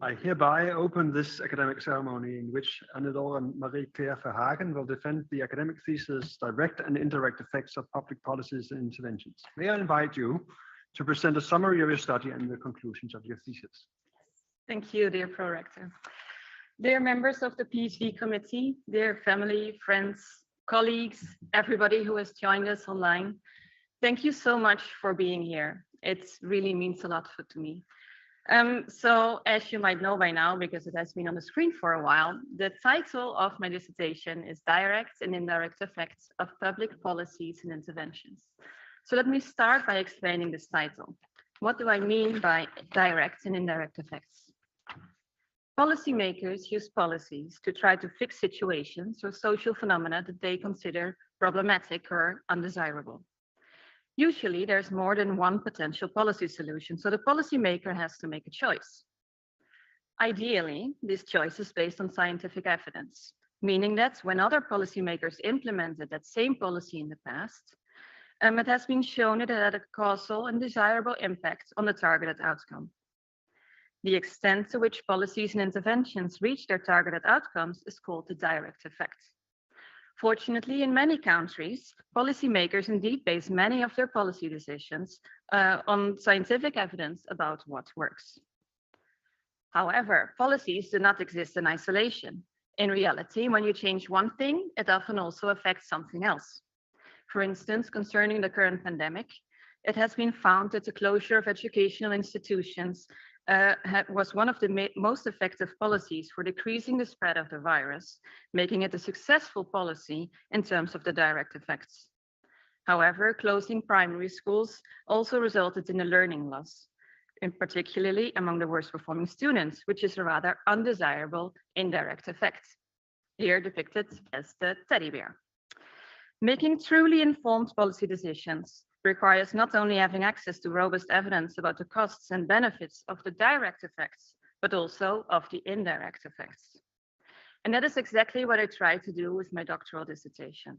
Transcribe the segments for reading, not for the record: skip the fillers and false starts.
I hereby open this academic ceremony in which Annelore M.C Verhagen will defend the academic thesis, Direct and Indirect Effects of Public Policies and Interventions. May I invite you to present a summary of your study and the conclusions of your thesis. Thank you, dear Prorector. Dear members of the PhD committee, dear family, friends, colleagues, everybody who has joined us online, thank you so much for being here. It really means a lot to me. So as you might know by now, because it has been on the screen for a while, the title of my dissertation is Direct and Indirect Effects of Public Policies and Interventions. So let me start by explaining this title. What do I mean by direct and indirect effects? Policymakers use policies to try to fix situations or social phenomena that they consider problematic or undesirable. Usually, there's more than one potential policy solution, so the policymaker has to make a choice. Ideally, this choice is based on scientific evidence, meaning that when other policymakers implemented that same policy in the past, it has been shown that it had a causal and desirable impact on the targeted outcome. The extent to which policies and interventions reach their targeted outcomes is called the direct effect. Fortunately, in many countries, policymakers indeed base many of their policy decisions on scientific evidence about what works. However, policies do not exist in isolation. In reality, when you change one thing, it often also affects something else. For instance, concerning the current pandemic, it has been found that the closure of educational institutions was one of the most effective policies for decreasing the spread of the virus, making it a successful policy in terms of the direct effects. However, closing primary schools also resulted in a learning loss, in particularly among the worst performing students, which is a rather undesirable indirect effect, here depicted as the teddy bear. Making truly informed policy decisions requires not only having access to robust evidence about the costs and benefits of the direct effects, but also of the indirect effects. And that is exactly what I try to do with my doctoral dissertation.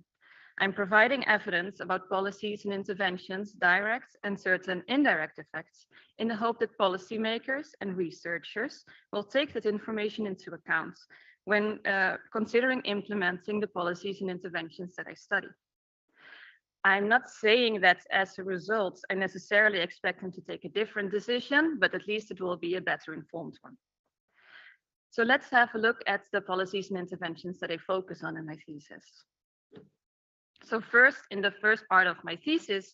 I'm providing evidence about policies and interventions, direct and certain indirect effects, in the hope that policymakers and researchers will take that information into account when considering implementing the policies and interventions that I study. I'm not saying that as a result, I necessarily expect them to take a different decision, but at least it will be a better informed one. So let's have a look at the policies and interventions that I focus on in my thesis. So first, in the first part of my thesis,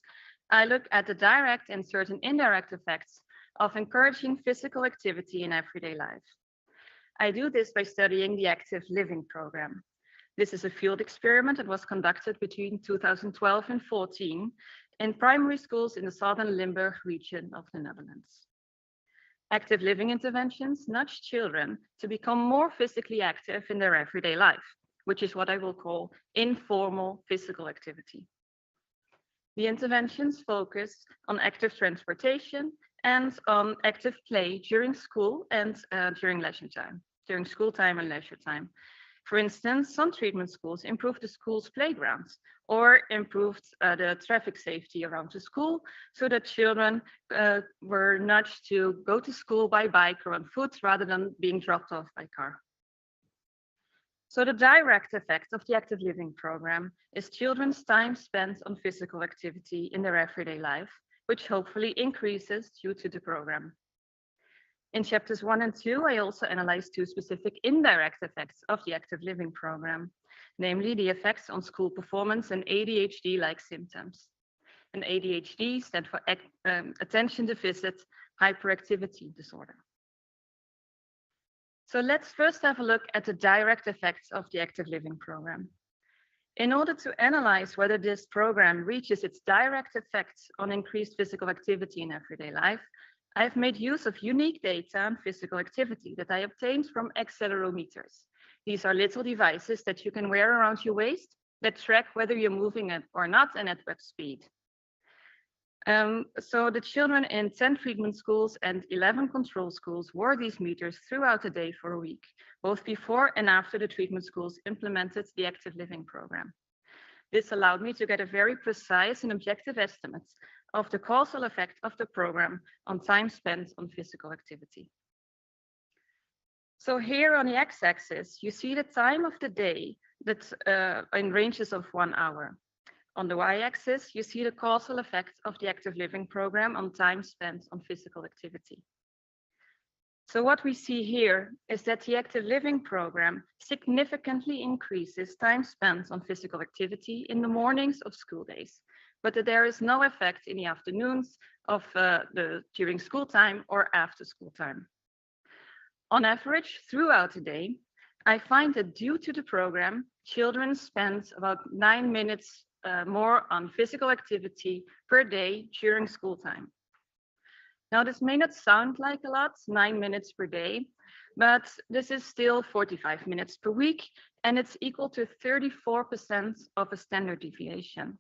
I look at the direct and certain indirect effects of encouraging physical activity in everyday life. I do this by studying the active living program. This is a field experiment that was conducted between 2012 and 2014 in primary schools in the southern Limburg region of the Netherlands. Active living interventions nudge children to become more physically active in their everyday life, which is what I will call informal physical activity. The interventions focus on active transportation and on active play during school and during leisure time, during school time and leisure time. For instance, some treatment schools improved the school's playgrounds or improved the traffic safety around the school so that children were nudged to go to school by bike or on foot rather than being dropped off by car. So the direct effect of the active living program is children's time spent on physical activity in their everyday life, which hopefully increases due to the program. In chapters 1 and 2, I also analyzed two specific indirect effects of the active living program, namely the effects on school performance and ADHD-like symptoms. And ADHD stands for attention deficit hyperactivity disorder. So let's first have a look at the direct effects of the active living program. In order to analyze whether this program reaches its direct effects on increased physical activity in everyday life, I've made use of unique data on physical activity that I obtained from accelerometers. These are little devices that you can wear around your waist that track whether you're moving it or not and at what speed. So the children in 10 treatment schools and 11 control schools wore these meters throughout the day for a week, both before and after the treatment schools implemented the active living program. This allowed me to get a very precise and objective estimate of the causal effect of the program on time spent on physical activity. So here on the x-axis, you see the time of the day that's in ranges of 1 hour. On the y-axis, you see the causal effect of the active living program on time spent on physical activity. So what we see here is that the active living program significantly increases time spent on physical activity in the mornings of school days, but that there is no effect in the afternoons of during school time or after school time. On average, throughout the day, I find that due to the program, children spend about 9 minutes more on physical activity per day during school time. Now, this may not sound like a lot, 9 minutes per day, but this is still 45 minutes per week, and it's equal to 34% of a standard deviation.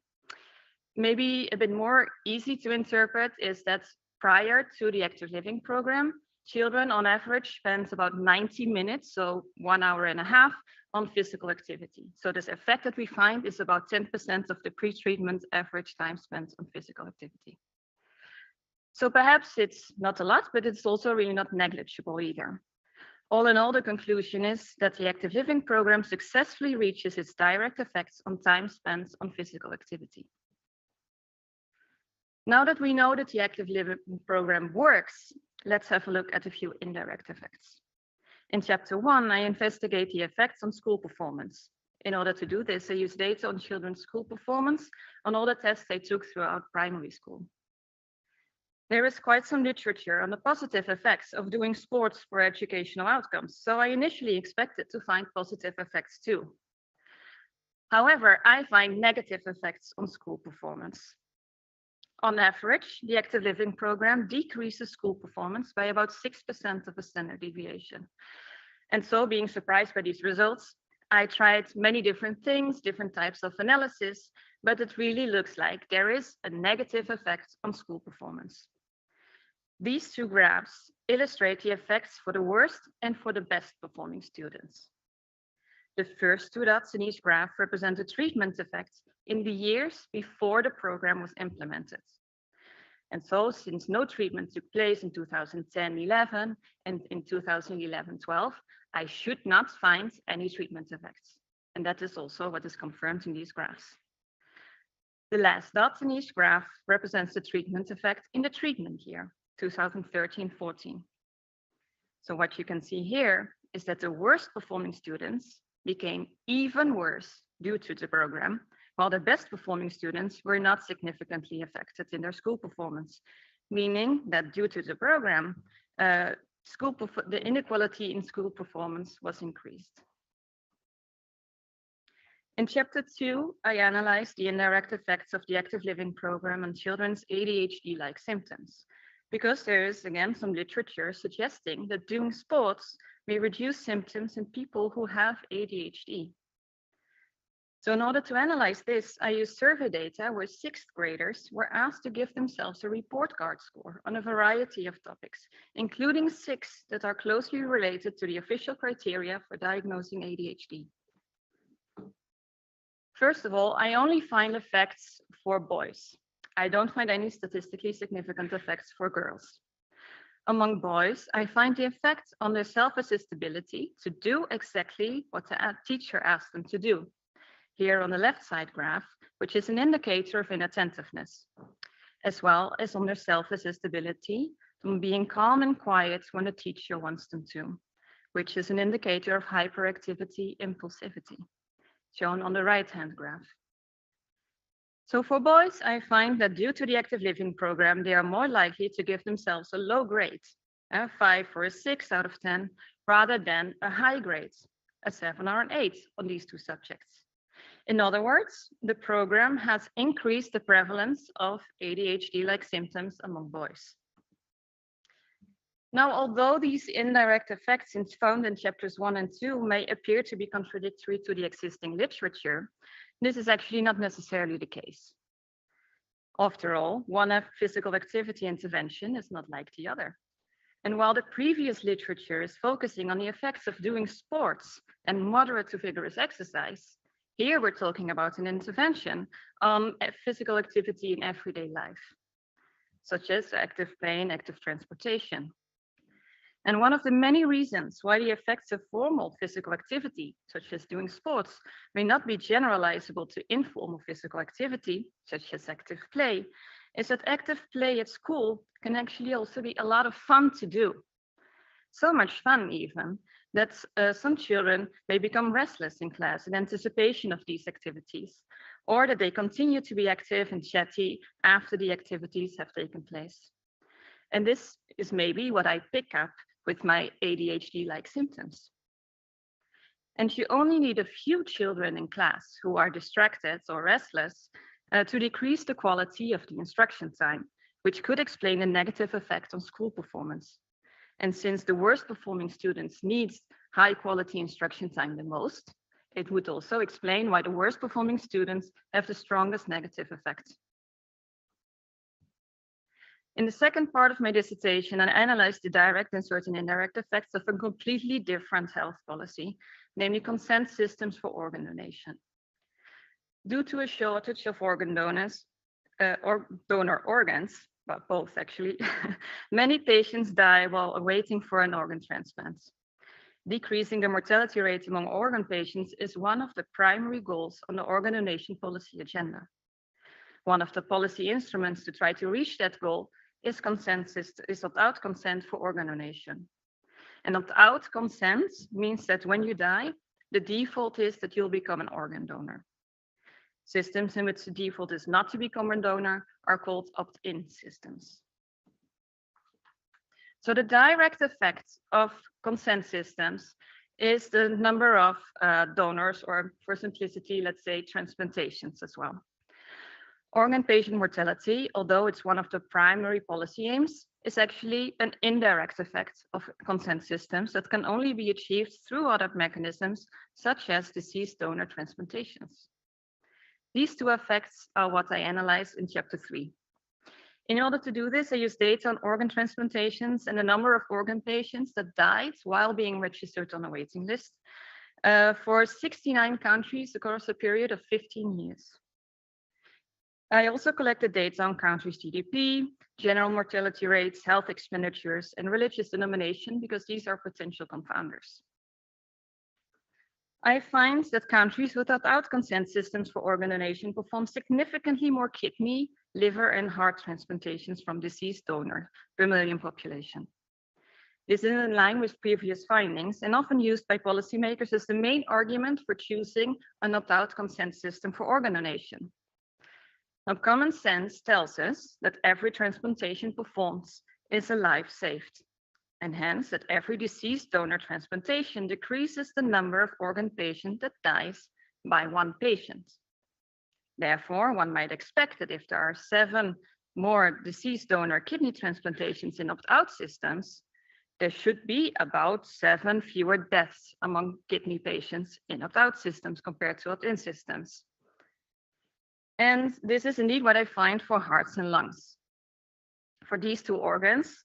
Maybe a bit more easy to interpret is that prior to the active living program, children on average spend about 90 minutes, so 1 hour and a half, on physical activity. So this effect that we find is about 10% of the pre-treatment average time spent on physical activity. So perhaps it's not a lot, but it's also really not negligible either. All in all, the conclusion is that the active living program successfully reaches its direct effects on time spent on physical activity. Now that we know that the active living program works, let's have a look at a few indirect effects. In chapter 1, I investigate the effects on school performance. In order to do this, I use data on children's school performance on all the tests they took throughout primary school. There is quite some literature on the positive effects of doing sports for educational outcomes, so I initially expected to find positive effects too. However, I find negative effects on school performance. On average, the active living program decreases school performance by about 6% of a standard deviation. And so, being surprised by these results, I tried many different things, different types of analysis, but it really looks like there is a negative effect on school performance. These two graphs illustrate the effects for the worst and for the best performing students. The first two dots in each graph represent the treatment effects in the years before the program was implemented. And so, since no treatment took place in 2010-11 and in 2011-12, I should not find any treatment effects. And that is also what is confirmed in these graphs. The last dot in each graph represents the treatment effect in the treatment year, 2013-14. So what you can see here is that the worst performing students became even worse due to the program, while the best performing students were not significantly affected in their school performance, meaning that due to the program, the inequality in school performance was increased. In chapter 2, I analyzed the indirect effects of the active living program on children's ADHD-like symptoms, because there is, again, some literature suggesting that doing sports may reduce symptoms in people who have ADHD. So in order to analyze this, I used survey data where 6th graders were asked to give themselves a report card score on a variety of topics, including 6 that are closely related to the official criteria for diagnosing ADHD. First of all, I only find effects for boys. I don't find any statistically significant effects for girls. Among boys, I find the effect on their self-assist ability to do exactly what the teacher asked them to do. Here on the left side graph, which is an indicator of inattentiveness, as well as on their self-assist ability from being calm and quiet when the teacher wants them to, which is an indicator of hyperactivity, impulsivity, shown on the right-hand graph. So for boys, I find that due to the active living program, they are more likely to give themselves a low grade, a 5 or a 6 out of 10, rather than a high grade, a 7 or an 8 on these two subjects. In other words, the program has increased the prevalence of ADHD-like symptoms among boys. Now, although these indirect effects found in chapters 1 and 2 may appear to be contradictory to the existing literature, this is actually not necessarily the case. After all, one physical activity intervention is not like the other. And while the previous literature is focusing on the effects of doing sports and moderate to vigorous exercise, here we're talking about an intervention on physical activity in everyday life, such as active play and active transportation. And one of the many reasons why the effects of formal physical activity, such as doing sports, may not be generalizable to informal physical activity, such as active play, is that active play at school can actually also be a lot of fun to do. So much fun even, that some children may become restless in class in anticipation of these activities, or that they continue to be active and chatty after the activities have taken place. And this is maybe what I pick up with my ADHD-like symptoms. And you only need a few children in class who are distracted or restless to decrease the quality of the instruction time, which could explain a negative effect on school performance. And since the worst performing students need high quality instruction time the most, it would also explain why the worst performing students have the strongest negative effect. In the second part of my dissertation, I analyzed the direct and certain indirect effects of a completely different health policy, namely consent systems for organ donation. Due to a shortage of organ donors, or donor organs, but both actually, many patients die while awaiting for an organ transplant. Decreasing the mortality rate among organ patients is one of the primary goals on the organ donation policy agenda. One of the policy instruments to try to reach that goal is opt-out consent for organ donation. And opt-out consent means that when you die, the default is that you'll become an organ donor. Systems in which the default is not to become a donor are called opt-in systems. So the direct effect of consent systems is the number of donors, or for simplicity, let's say transplantations as well. Organ patient mortality, although it's one of the primary policy aims, is actually an indirect effect of consent systems that can only be achieved through other mechanisms, such as deceased donor transplantations. These two effects are what I analyzed in chapter 3. In order to do this, I used data on organ transplantations and the number of organ patients that died while being registered on a waiting list for 69 countries across a period of 15 years. I also collected data on countries' GDP, general mortality rates, health expenditures, and religious denomination, because these are potential confounders. I find that countries without consent systems for organ donation perform significantly more kidney, liver, and heart transplantations from deceased donors per million population. This is in line with previous findings and often used by policymakers as the main argument for choosing an opt-out consent system for organ donation. Now, common sense tells us that every transplantation performed is a life saved, and hence that every deceased donor transplantation decreases the number of organ patients that dies by one patient. Therefore, one might expect that if there are 7 more deceased donor kidney transplantations in opt-out systems, there should be about 7 fewer deaths among kidney patients in opt-out systems compared to opt-in systems. And this is indeed what I find for hearts and lungs. For these two organs,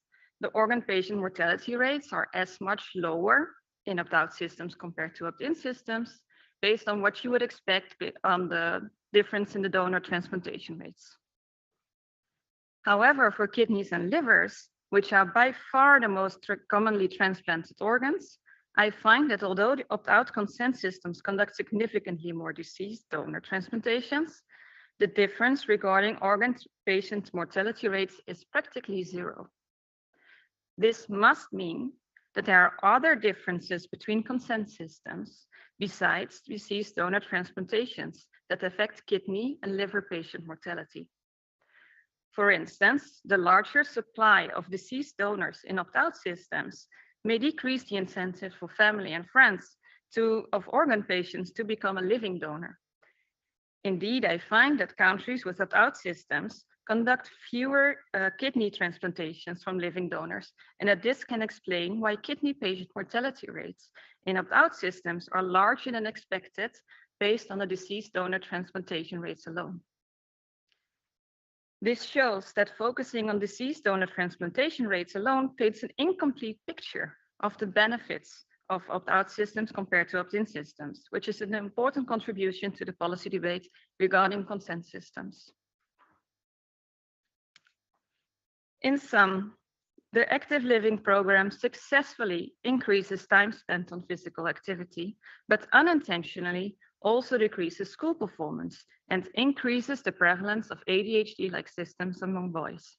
the organ patient mortality rates are as much lower in opt-out systems compared to opt-in systems, based on what you would expect on the difference in the donor transplantation rates. However, for kidneys and livers, which are by far the most commonly transplanted organs, I find that although the opt-out consent systems conduct significantly more deceased donor transplantations, the difference regarding organ patient mortality rates is practically 0. This must mean that there are other differences between consent systems besides deceased donor transplantations that affect kidney and liver patient mortality. For instance, the larger supply of deceased donors in opt-out systems may decrease the incentive for family and friends of organ patients to become a living donor. Indeed, I find that countries with opt-out systems conduct fewer kidney transplantations from living donors, and that this can explain why kidney patient mortality rates in opt-out systems are larger than expected based on the deceased donor transplantation rates alone. This shows that focusing on deceased donor transplantation rates alone paints an incomplete picture of the benefits of opt-out systems compared to opt-in systems, which is an important contribution to the policy debate regarding consent systems. In sum, The active living program successfully increases time spent on physical activity, but unintentionally also decreases school performance and increases the prevalence of ADHD-like symptoms among boys.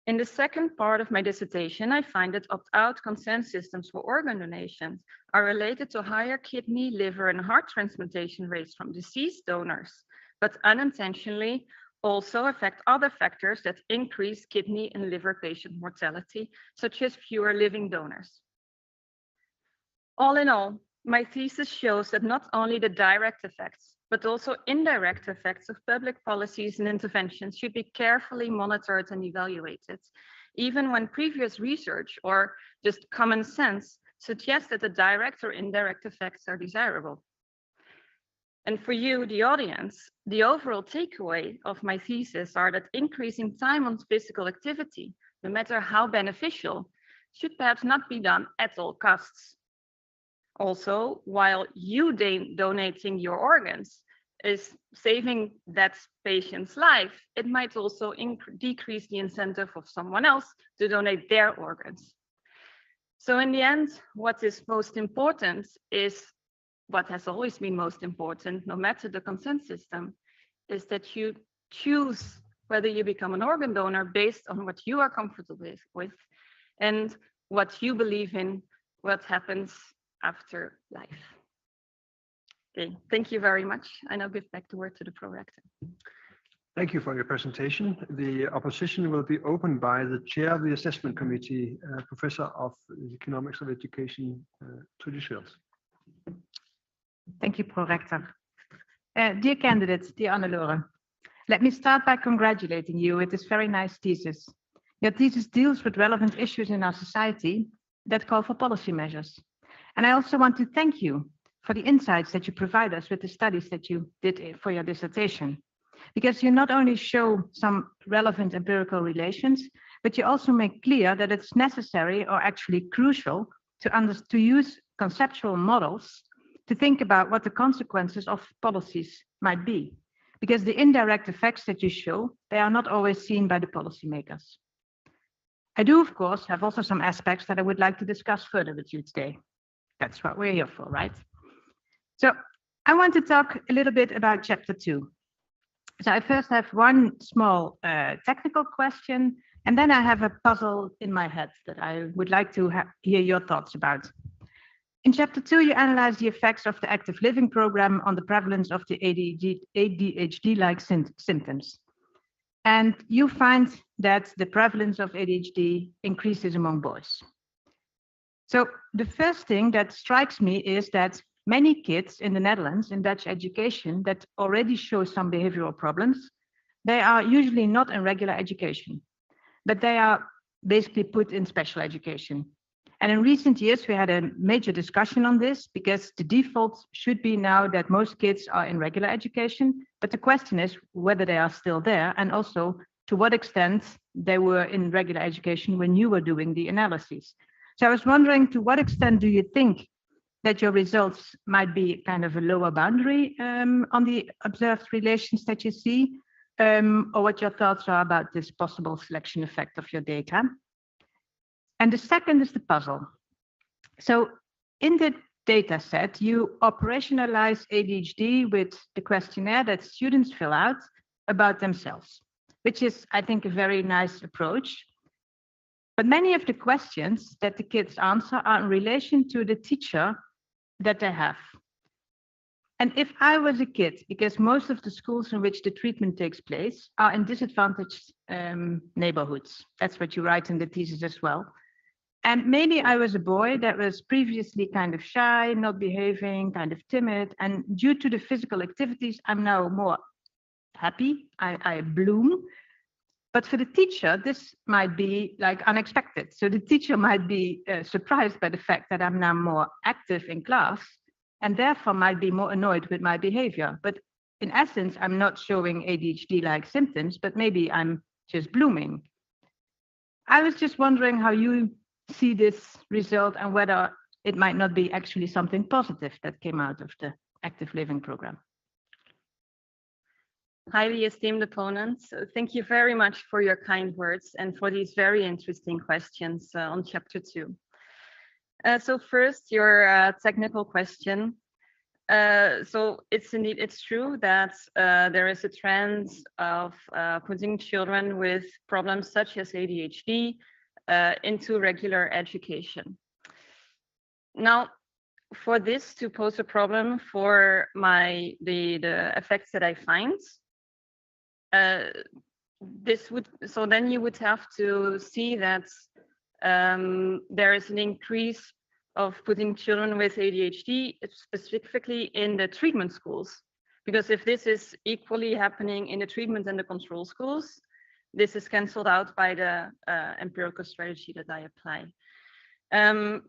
In the second part of my dissertation, I find that opt-out consent systems for organ donations are related to higher kidney, liver, and heart transplantation rates from deceased donors, but unintentionally also affect other factors that increase kidney and liver patient mortality, such as fewer living donors. All in all, my thesis shows that not only the direct effects, but also indirect effects of public policies and interventions should be carefully monitored and evaluated, even when previous research or just common sense suggests that the direct or indirect effects are desirable. And for you, the audience, the overall takeaway of my thesis are that increasing time on physical activity, no matter how beneficial, should perhaps not be done at all costs. Also, while you donating your organs is saving that patient's life, it might also decrease the incentive of someone else to donate their organs. So in the end, what is most important is what has always been most important, no matter the consent system, is that you choose whether you become an organ donor based on what you are comfortable with and what you believe in, what happens after life. Okay, thank you very much. I now give back the word to the prorector. Thank you for your presentation. The opposition will be opened by the chair of the assessment committee, professor of economics of education, Trudy Schultz. Thank you, Prorector. Dear candidates, dear Annelore, let me start by congratulating you with this very nice thesis. Your thesis deals with relevant issues in our society that call for policy measures. And I also want to thank you for the insights that you provide us with the studies that you did for your dissertation. Because you not only show some relevant empirical relations, but you also make clear that it's necessary or actually crucial to use conceptual models to think about what the consequences of policies might be. Because the indirect effects that you show, they are not always seen by the policymakers. I do, of course, have also some aspects that I would like to discuss further with you today. That's what we're here for, right? So I want to talk a little bit about chapter 2. So I first have one small technical question, and then I have a puzzle in my head that I would like to hear your thoughts about. In chapter 2, you analyze the effects of the active living program on the prevalence of the ADHD-like symptoms. And you find that the prevalence of ADHD increases among boys. So the first thing that strikes me is that many kids in the Netherlands in Dutch education that already show some behavioral problems, they are usually not in regular education, but they are basically put in special education. And in recent years, we had a major discussion on this because the default should be now that most kids are in regular education, but the question is whether they are still there and also to what extent they were in regular education when you were doing the analyses. So I was wondering, to what extent do you think that your results might be kind of a lower boundary on the observed relations that you see, or what your thoughts are about this possible selection effect of your data? And the second is the puzzle. So in the data set, you operationalize ADHD with the questionnaire that students fill out about themselves, which is, I think, a very nice approach. But many of the questions that the kids answer are in relation to the teacher that they have. And if I was a kid, because most of the schools in which the treatment takes place are in disadvantaged neighborhoods, that's what you write in the thesis as well. And maybe I was a boy that was previously kind of shy, not behaving, kind of timid. And due to the physical activities, I'm now more happy, I bloom. But for the teacher, this might be like unexpected. So the teacher might be surprised by the fact that I'm now more active in class and therefore might be more annoyed with my behavior. But in essence, I'm not showing ADHD-like symptoms, but maybe I'm just blooming. I was just wondering how you see this result and whether it might not be actually something positive that came out of the active living program. highly esteemed opponents, thank you very much for your kind words and for these very interesting questions on chapter 2. So first, your technical question. So it's true that there is a trend of putting children with problems such as ADHD into regular education. Now, for this to pose a problem for the effects that I find, then you would have to see that there is an increase of putting children with ADHD specifically in the treatment schools. Because if this is equally happening in the treatment and the control schools, this is cancelled out by the empirical strategy that I apply.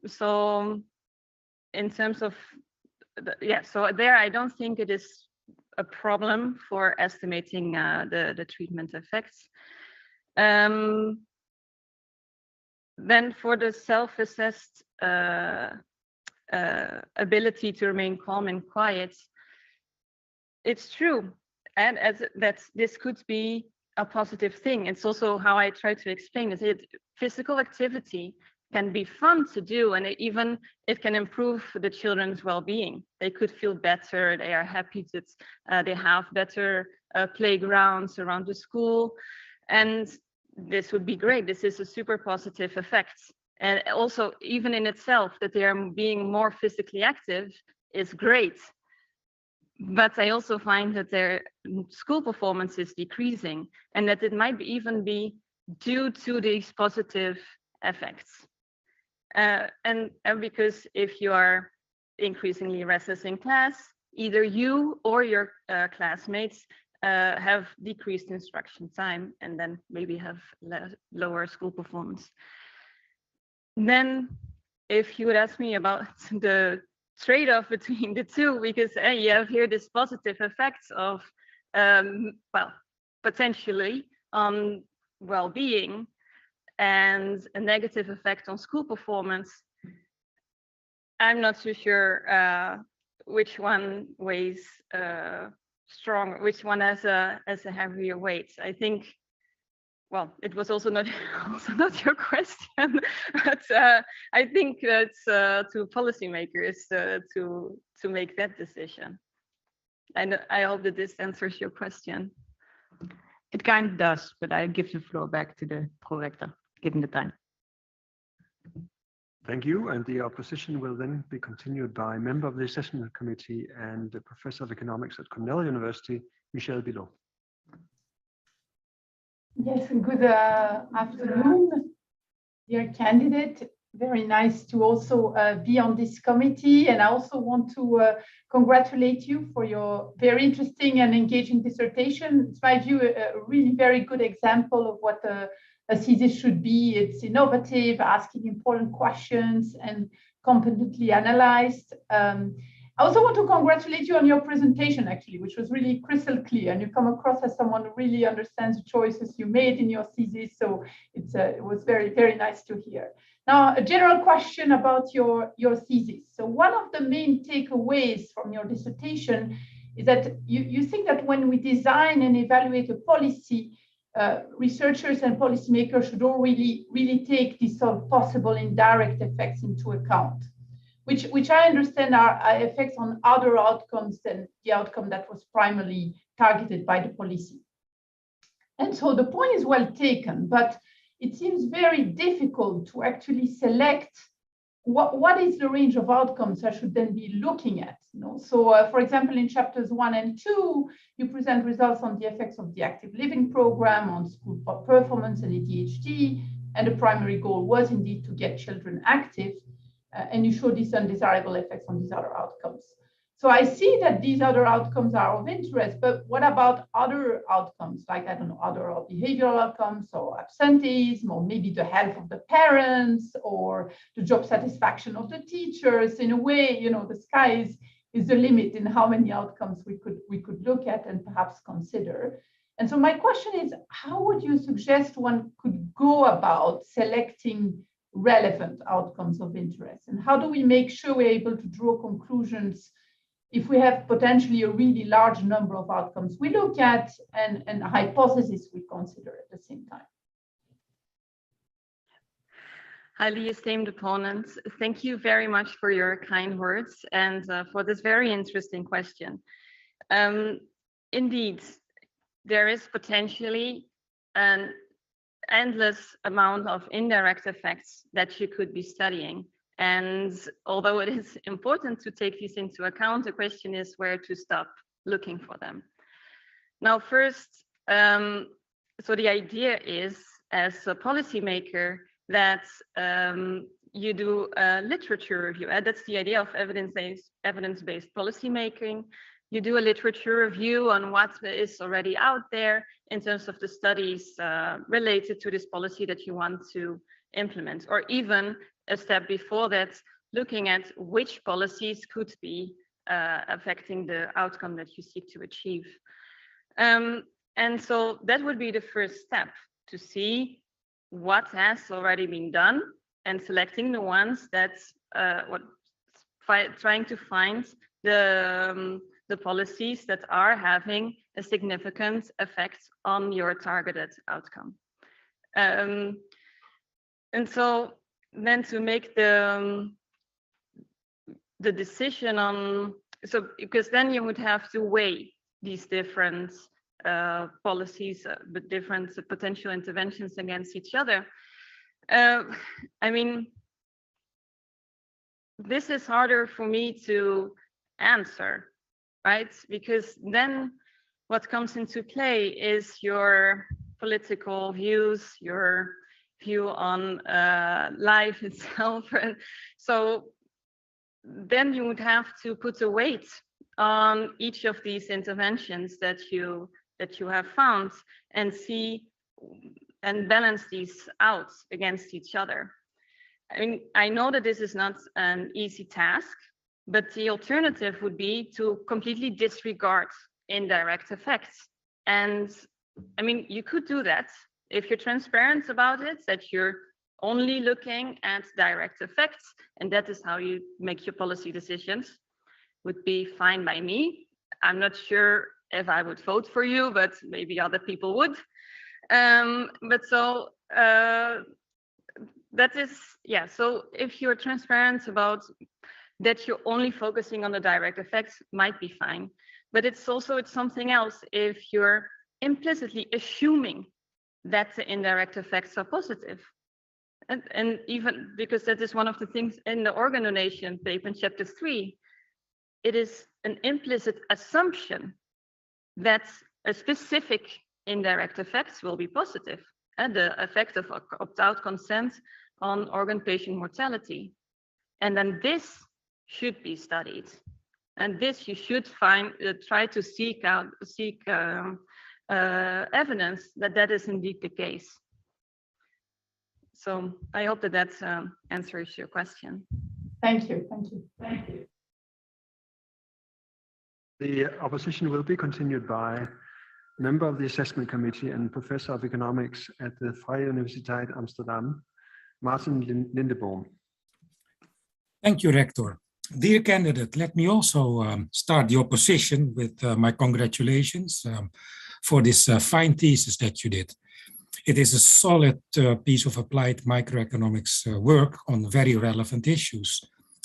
So in terms of, so there I don't think it is a problem for estimating the treatment effects. Then for the self-assessed ability to remain calm and quiet, it's true, and that this could be a positive thing. It's also how I try to explain it. Physical activity can be fun to do, and it can improve the children's well-being. They could feel better. They are happy that they have better playgrounds around the school, and this would be great. This is a super positive effect. And also, even in itself, that they are being more physically active is great. But I also find that their school performance is decreasing, and that it might even be due to these positive effects. And because if you are increasingly restless in class, either you or your classmates have decreased instruction time and then maybe have lower school performance. Then if you would ask me about the trade-off between the two, because you have here this positive effects of, potentially on well-being and a negative effect on school performance, I'm not so sure which one weighs strong, which one has a heavier weight. I think, well, it was also not your question, but I think that's to policymakers to make that decision. And I hope that this answers your question. It kind of does, but I give the floor back to the prorector, given the time. Thank you. And the opposition will then be continued by a member of the assessment committee and the professor of economics at Cornell University, Michel Bilot. Yes, good afternoon, dear candidate. Very nice to also be on this committee. And I also want to congratulate you for your very interesting and engaging dissertation. It's, in my view, a really very good example of what a thesis should be. It's innovative, asking important questions and competently analyzed. I also want to congratulate you on your presentation, actually, which was really crystal clear. And you come across as someone who really understands the choices you made in your thesis. So it was very, very nice to hear. Now, a general question about your thesis. So one of the main takeaways from your dissertation is that you think that when we design and evaluate a policy, researchers and policymakers should all really take these sort of possible indirect effects into account, which I understand are effects on other outcomes than the outcome that was primarily targeted by the policy. And so the point is well taken, but it seems very difficult to actually select what is the range of outcomes I should then be looking at. So, for example, in chapters 1 and 2, you present results on the effects of the active living program on school performance and ADHD, and the primary goal was indeed to get children active, and you show these undesirable effects on these other outcomes. So I see that these other outcomes are of interest, but what about other outcomes, like, I don't know, other behavioral outcomes or absenteeism, or maybe the health of the parents or the job satisfaction of the teachers? In a way, the sky is the limit in how many outcomes we could look at and perhaps consider. And so my question is, how would you suggest one could go about selecting relevant outcomes of interest? And how do we make sure we're able to draw conclusions if we have potentially a really large number of outcomes we look at and a hypothesis we consider at the same time. Highly esteemed opponents, thank you very much for your kind words and for this very interesting question. Indeed, there is potentially an endless amount of indirect effects that you could be studying. And although it is important to take these into account, the question is where to stop looking for them. Now, first, so the idea is, as a policymaker, that you do a literature review. That's the idea of evidence-based policymaking. You do a literature review on what is already out there in terms of the studies related to this policy that you want to implement, or even a step before that, looking at which policies could be affecting the outcome that you seek to achieve. And so that would be the first step, to see what has already been done and selecting the ones that trying to find the policies that are having a significant effect on your targeted outcome. And so then to make the decision on, so because then you would have to weigh these different policies, but different potential interventions against each other. I mean, this is harder for me to answer, right? Because then what comes into play is your political views, your view on life itself. And so then you would have to put a weight on each of these interventions that you have found and see and balance these out against each other. I mean, I know that this is not an easy task, but the alternative would be to completely disregard indirect effects. And I mean, you could do that if you're transparent about it, that you're only looking at direct effects, and that is how you make your policy decisions, would be fine by me. I'm not sure if I would vote for you, but maybe other people would. But so that is, yeah, so if you're transparent about that you're only focusing on the direct effects, might be fine. But it's something else if you're implicitly assuming that the indirect effects are positive. And even because that is one of the things in the organ donation paper in chapter 3, it is an implicit assumption that a specific indirect effects will be positive, and the effect of opt-out consent on organ patient mortality. And then this should be studied, and this you should try to seek evidence that that is indeed the case. So I hope that answers your question. Thank you, thank you, thank you. The opposition will be continued by member of the assessment committee and professor of economics at the Vrije Universiteit Amsterdam, Martin Lindeboom. Thank you, Rector. Dear candidate, let me also start the opposition with my congratulations for this fine thesis that you did. It is a solid piece of applied microeconomics work on very relevant issues: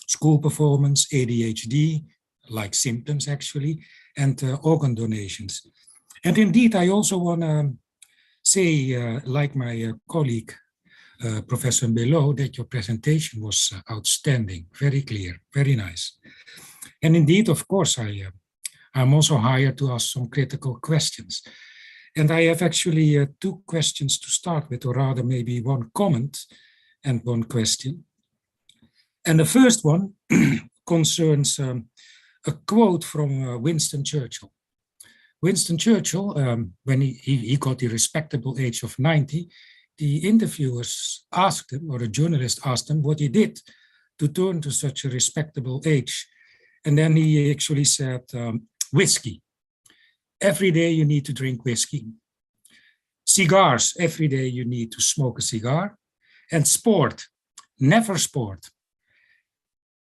school performance, ADHD, like symptoms actually, and organ donations. And indeed, I also want to say, like my colleague, Professor Belot, that your presentation was outstanding, very clear, very nice. And indeed, of course, I'm also hired to ask some critical questions. And I have actually 2 questions to start with, or rather maybe 1 comment and 1 question. And the first one concerns a quote from Winston Churchill. Winston Churchill, when he got the respectable age of 90, the interviewers asked him, or a journalist asked him, what he did to turn to such a respectable age. And then he actually said, whiskey. Every day you need to drink whiskey. Cigars, every day you need to smoke a cigar. And sport, never sport.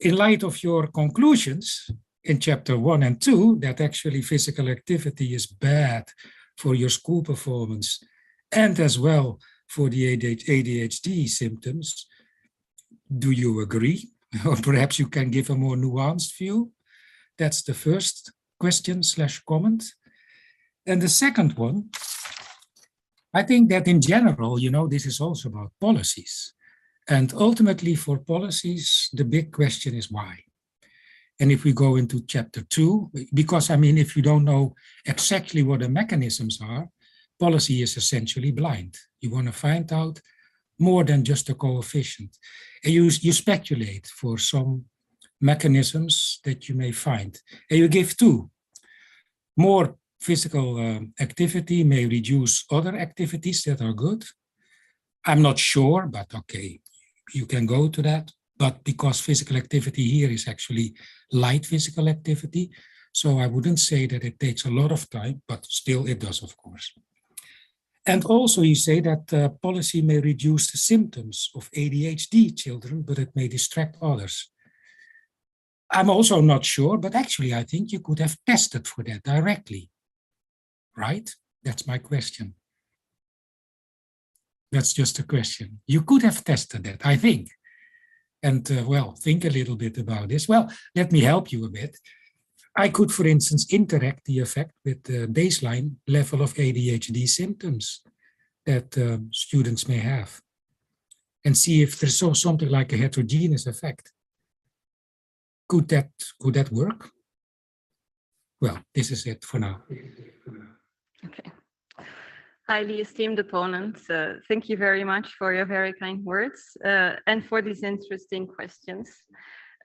In light of your conclusions, in chapter 1 and 2 that actually physical activity is bad for your school performance and as well for the ADHD symptoms. Do you agree? Or perhaps you can give a more nuanced view. That's the first question/comment. And the second one, I think that in general, this is also about policies. And ultimately for policies, the big question is why? And if we go into chapter 2, because if you don't know exactly what the mechanisms are, policy is essentially blind. You want to find out more than just a coefficient. And you speculate for some mechanisms that you may find. And you give 2. More physical activity may reduce other activities that are good. I'm not sure, but okay, you can go to that. But because physical activity here is actually light physical activity, so I wouldn't say that it takes a lot of time, but still it does, of course. And also you say that policy may reduce the symptoms of ADHD children, but it may distract others. I'm also not sure, but actually I think you could have tested for that directly, right? That's my question. That's just a question. You could have tested that, I think. And well, think a little bit about this. Well, let me help you a bit. I could, for instance, interact the effect with the baseline level of ADHD symptoms that students may have and see if there's something like a heterogeneous effect. Could that work? Well, this is it for now. Okay. Highly esteemed opponents, thank you very much for your very kind words and for these interesting questions.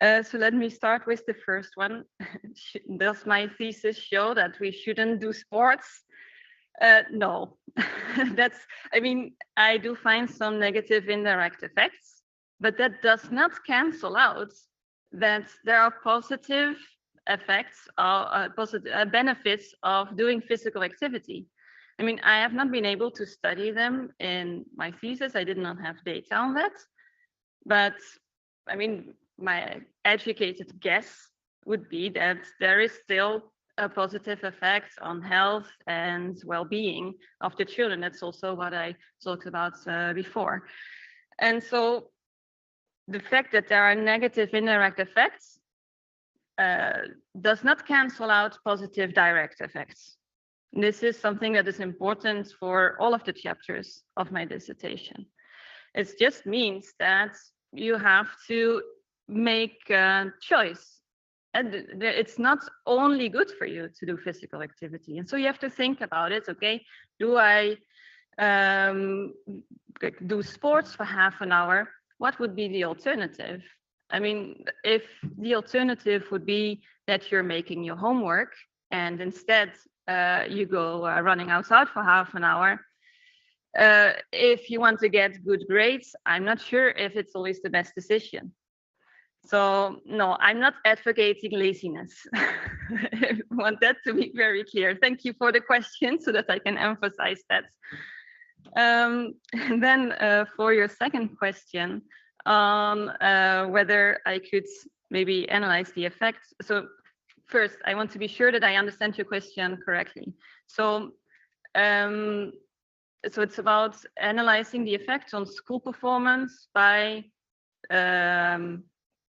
So let me start with the first one. Does my thesis show that we shouldn't do sports? No, I do find some negative indirect effects, but that does not cancel out that there are positive effects or positive benefits of doing physical activity. I have not been able to study them in my thesis. I did not have data on that, but my educated guess would be that there is still a positive effect on health and well-being of the children. That's also what I talked about before. And so the fact that there are negative indirect effects does not cancel out positive direct effects. This is something that is important for all of the chapters of my dissertation. It just means that you have to make a choice. And it's not only good for you to do physical activity. And so you have to think about it, okay, do I do sports for half an hour? What would be the alternative? If the alternative would be that you're making your homework and instead you go running outside for half an hour, if you want to get good grades, I'm not sure if it's always the best decision. So no, I'm not advocating laziness. I want that to be very clear. Thank you for the question so that I can emphasize that. And then for your second question on whether I could maybe analyze the effects. So first, I want to be sure that I understand your question correctly. So, so it's about analyzing the effects on school performance by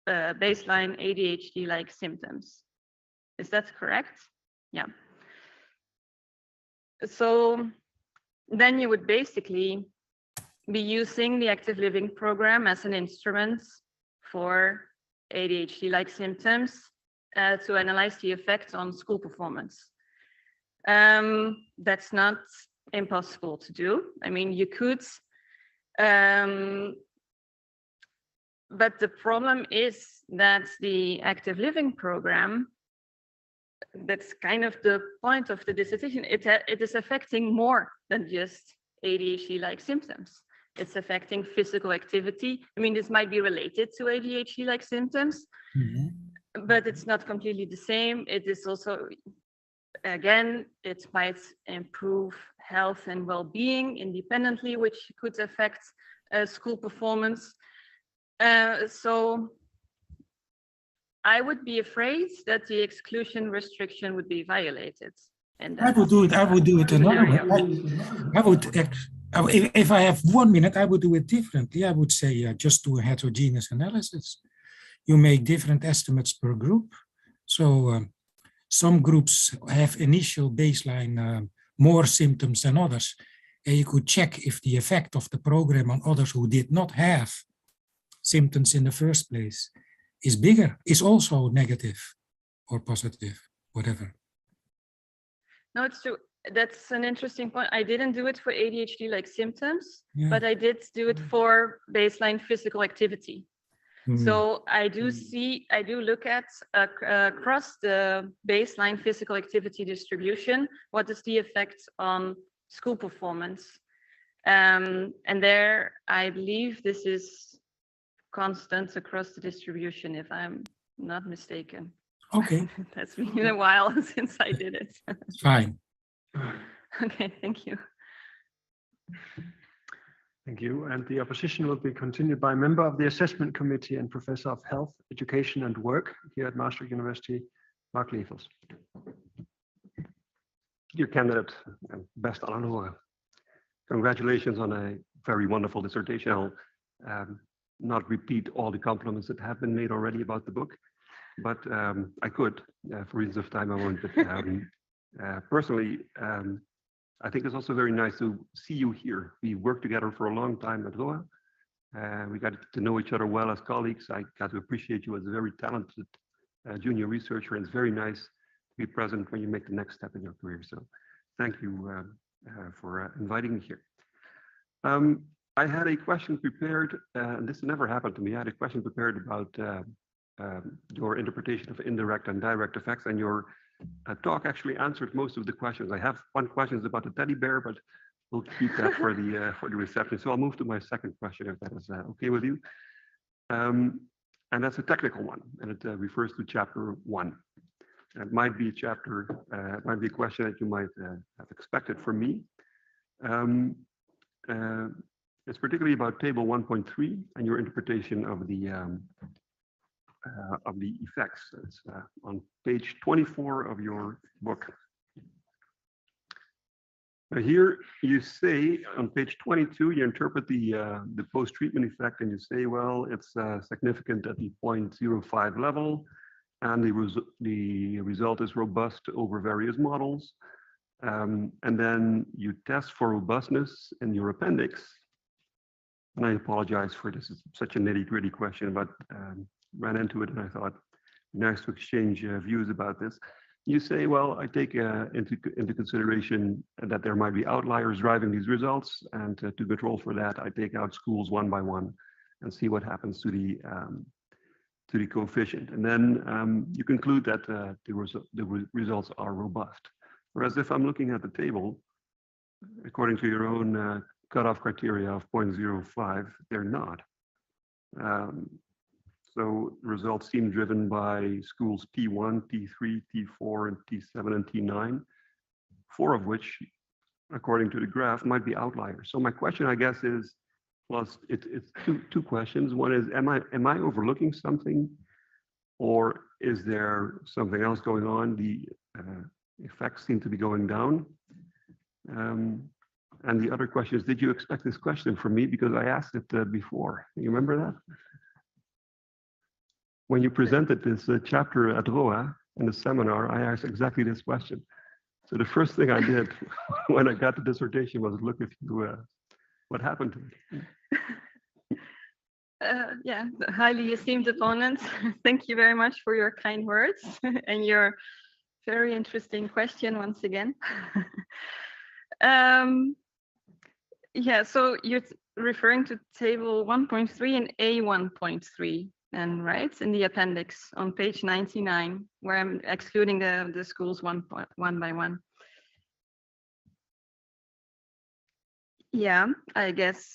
baseline ADHD-like symptoms. Is that correct? Yeah. So then you would basically be using the active living program as an instrument for ADHD-like symptoms to analyze the effects on school performance. That's not impossible to do. You could, but the problem is that the active living program, that's kind of the point of the dissertation, it is affecting more than just ADHD-like symptoms. It's affecting physical activity. This might be related to ADHD-like symptoms, but it's not completely the same. It is also, again, it might improve health and well-being independently, which could affect school performance. So I would be afraid that the exclusion restriction would be violated. And I would do it. I would do it another way. I would, if I have 1 minute, I would do it differently. I would say just do a heterogeneous analysis. You make different estimates per group. So some groups have initial baseline more symptoms than others. And you could check if the effect of the program on others who did not have symptoms in the first place is bigger, is also negative or positive, whatever. No, it's true. That's an interesting point. I didn't do it for ADHD like symptoms, Yeah. but I did do it for baseline physical activity. So I do look at across the baseline physical activity distribution, what is the effect on school performance? And there, I believe this is constant across the distribution, if I'm not mistaken. Okay. That's been a while since I did it. Fine. Okay, thank you. Thank you. And the opposition will be continued by a member of the assessment committee and professor of health, education and work here at Maastricht University, Mark Levels. Dear candidate, best Annelore, congratulations on a very wonderful dissertation. I'll not repeat all the compliments that have been made already about the book, but I could, for reasons of time I won't. But personally, I think it's also very nice to see you here. We worked together for a long time at ROA. We got to know each other well as colleagues. I got to appreciate you as a very talented junior researcher, and it's very nice to be present when you make the next step in your career. So thank you for inviting me here. I had a question prepared, and this never happened to me. I had a question prepared about your interpretation of indirect and direct effects, and your talk actually answered most of the questions. I have one question about the teddy bear, but we'll keep that for the reception. So I'll move to my second question, if that is okay with you. And that's a technical one, and it refers to chapter 1. It might be a chapter, it might be a question that you might have expected from me. It's particularly about table 1.3 and your interpretation of the effects. It's on page 24 of your book. Now here you say on page 22, you interpret the post-treatment effect, and you say, well, it's significant at the 0.05 level, and the result is robust over various models. And then you test for robustness in your appendix. And I apologize for this, it's such a nitty-gritty question, but ran into it and I thought, nice to exchange views about this. You say, well, I take into consideration that there might be outliers driving these results, and to control for that, I take out schools one by one and see what happens to the coefficient. And then you conclude that the results are robust. Whereas if I'm looking at the table, according to your own cutoff criteria of 0.05, they're not. So results seem driven by schools T1, T3, T4, and T7 and T9, 4 of which, according to the graph, might be outliers. So my question, I guess, is, plus it's two questions. One is, am I overlooking something, or is there something else going on? The effects seem to be going down. And the other question is, did you expect this question from me? Because I asked it before. You remember that? When you presented this chapter at ROA in the seminar, I asked exactly this question. So the first thing I did when I got the dissertation was look at what happened to it. Yeah, highly esteemed opponent. Thank you very much for your kind words and your very interesting question once again. Yeah, so you're referring to table 1.3 and A1.3. And right in the appendix on page 99, where I'm excluding the schools one by one. Yeah, I guess,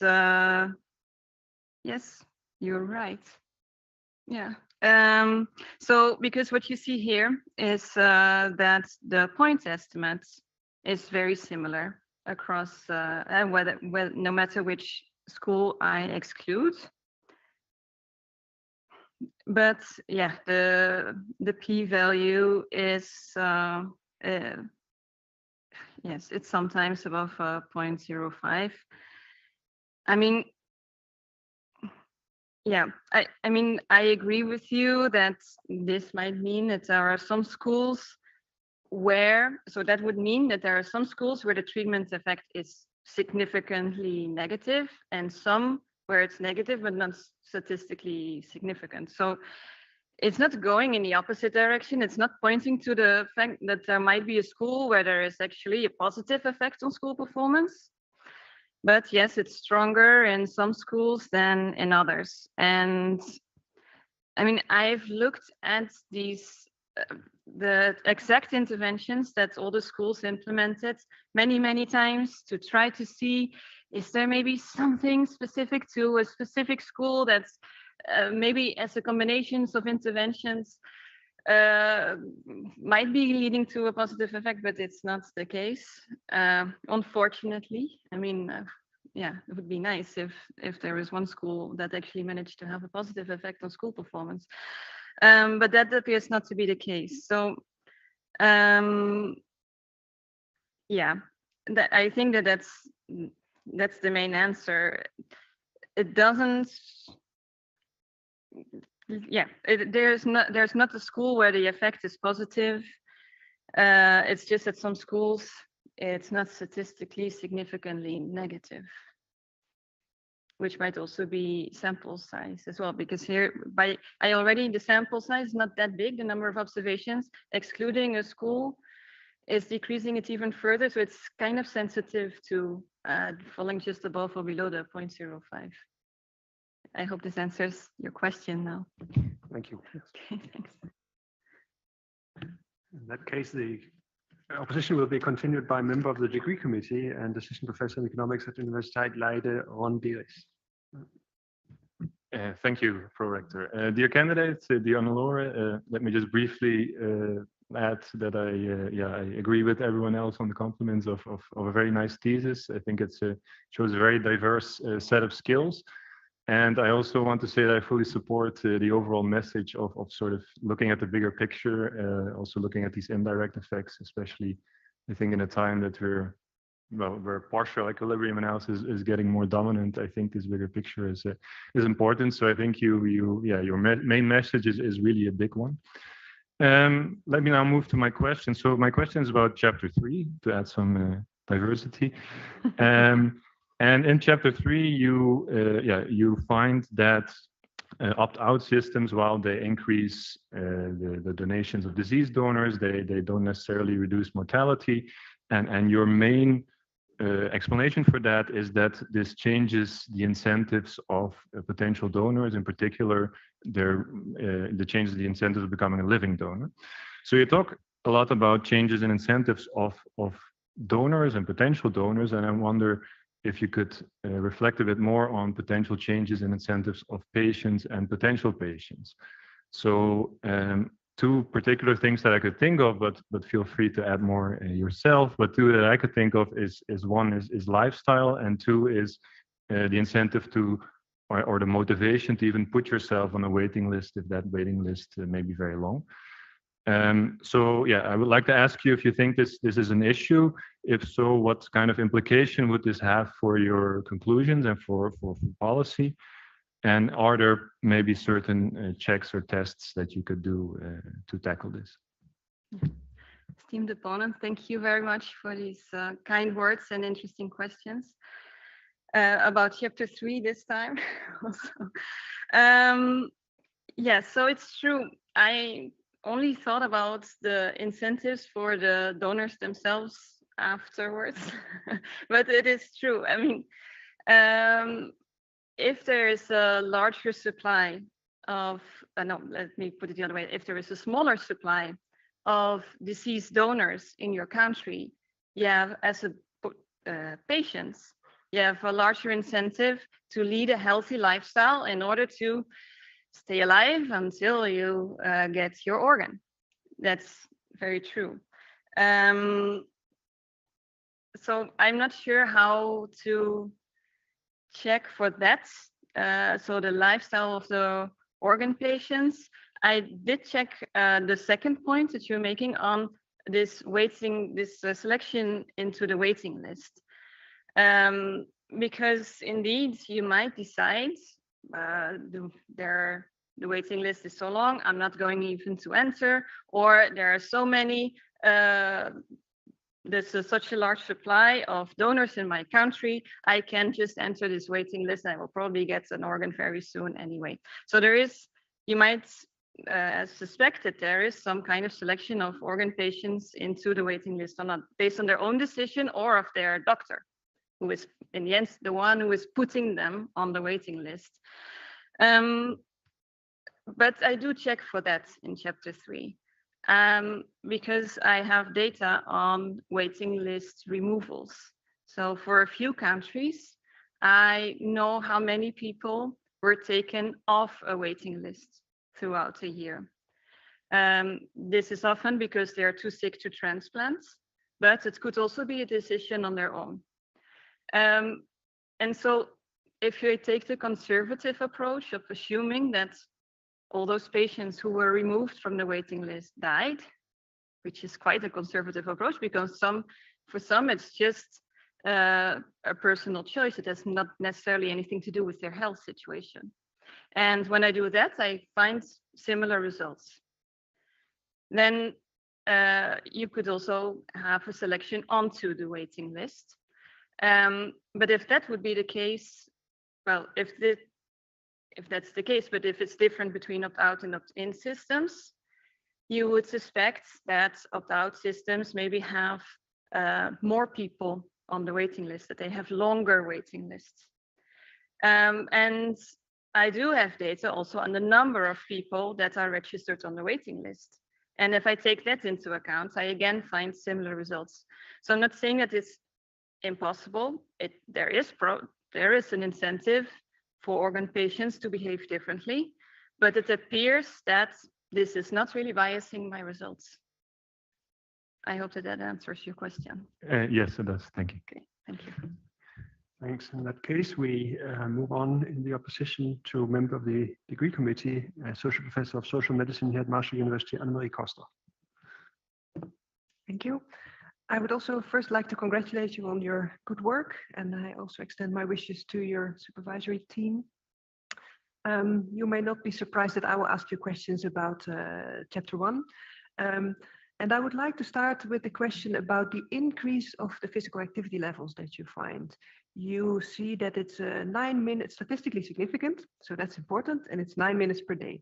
yes, you're right. Yeah. So because what you see here is that the point estimate is very similar across, no matter which school I exclude. but yeah, the p-value is yes, it's sometimes above 0.05. I mean, yeah, I mean, I agree with you that this might mean that there are some schools where, so that would mean that there are some schools where the treatment effect is significantly negative and some where it's negative but not statistically significant. So it's not going in the opposite direction. It's not pointing to the fact that there might be a school where there is actually a positive effect on school performance. But yes, it's stronger in some schools than in others. And I mean, I've looked at these the exact interventions that all the schools implemented many times to try to see, is there maybe something specific to a specific school that's maybe as a combinations of interventions might be leading to a positive effect, but it's not the case, unfortunately. I mean, yeah, it would be nice if there was one school that actually managed to have a positive effect on school performance. But that appears not to be the case. So, yeah, I think that's the main answer. It doesn't. Yeah, there's not a school where the effect is positive. It's just that some schools it's not statistically significantly negative, which might also be sample size as well, because here the sample size is not that big, the number of observations, excluding a school is decreasing it even further. So it's kind of sensitive to falling just above or below the 0.05. I hope this answers your question now. Thank you. Okay, thanks. In that case, the opposition will be continued by a member of the degree committee and assistant professor in economics at Universiteit Leiden, Ron Dieris. Thank you, Pro-Rector. Dear candidates, dear Annelore, let me just briefly add that I agree with everyone else on the compliments of a very nice thesis. I think it shows a very diverse set of skills. And I also want to say that I fully support the overall message of sort of looking at the bigger picture, also looking at these indirect effects, especially I think in a time that where partial equilibrium analysis is getting more dominant. I think this bigger picture is important. So I think your main message is really a big one. Let me now move to my question. So my question is about chapter 3, to add some diversity. And in chapter 3, you find that opt-out systems, while they increase the donations of deceased donors, they don't necessarily reduce mortality. And your main explanation for that is that this changes the incentives of potential donors, in particular, the changes the incentives of becoming a living donor. So you talk a lot about changes in incentives of donors and potential donors, and I wonder if you could reflect a bit more on potential changes in incentives of patients and potential patients. So two particular things that I could think of, but feel free to add more yourself. But two that I could think of is one is lifestyle, and two is the incentive to or the motivation to even put yourself on a waiting list if that waiting list may be very long. So yeah, I would like to ask you if you think this is an issue. If so, what kind of implication would this have for your conclusions and for policy? And are there maybe certain checks or tests that you could do to tackle this? Esteemed opponent, thank you very much for these kind words and interesting questions about chapter 3 this time. Yeah, so it's true. I only thought about the incentives for the donors themselves afterwards, but it is true. I mean, if there is a larger supply of, no, let me put it the other way. If there is a smaller supply of deceased donors in your country, you have, as a patients, you have a larger incentive to lead a healthy lifestyle in order to stay alive until you get your organ. That's very true. So I'm not sure how to check for that. So the lifestyle of the organ patients. I did check the second point that you're making on this selection into the waiting list. Because indeed, you might decide the waiting list is so long, I'm not going even to enter, or there are so many, there's such a large supply of donors in my country, I can just enter this waiting list and I will probably get an organ very soon anyway. So there is, you might suspect that there is some kind of selection of organ patients into the waiting list, or not, based on their own decision or of their doctor, who is in the end the one who is putting them on the waiting list. But I do check for that in chapter 3, because I have data on waiting list removals. So for a few countries, I know how many people were taken off a waiting list throughout a year. This is often because they are too sick to transplant, but it could also be a decision on their own. And so if you take the conservative approach of assuming that all those patients who were removed from the waiting list died, which is quite a conservative approach, because for some it's just a personal choice. It has not necessarily anything to do with their health situation. And when I do that, I find similar results. Then you could also have a selection onto the waiting list. But if that would be the case, well, if that's the case, but if it's different between opt-out and opt-in systems, you would suspect that opt-out systems maybe have more people on the waiting list, that they have longer waiting lists. And I do have data also on the number of people that are registered on the waiting list. And if I take that into account, I again find similar results. So I'm not saying that it's impossible. There is an incentive for organ patients to behave differently, but it appears that this is not really biasing my results. I hope that answers your question. Yes, it does. Thank you. Okay, thank you. Thanks. In that case, we move on in the opposition to a member of the degree committee, Associate Professor of Social Medicine here at Maastricht University, Annelore Koster. Thank you. I would also first like to congratulate you on your good work, and I also extend my wishes to your supervisory team. You may not be surprised that I will ask you questions about chapter 1. And I would like to start with the question about the increase of the physical activity levels that you find. You see that it's 9 minutes, statistically significant, so that's important, and it's 9 minutes per day.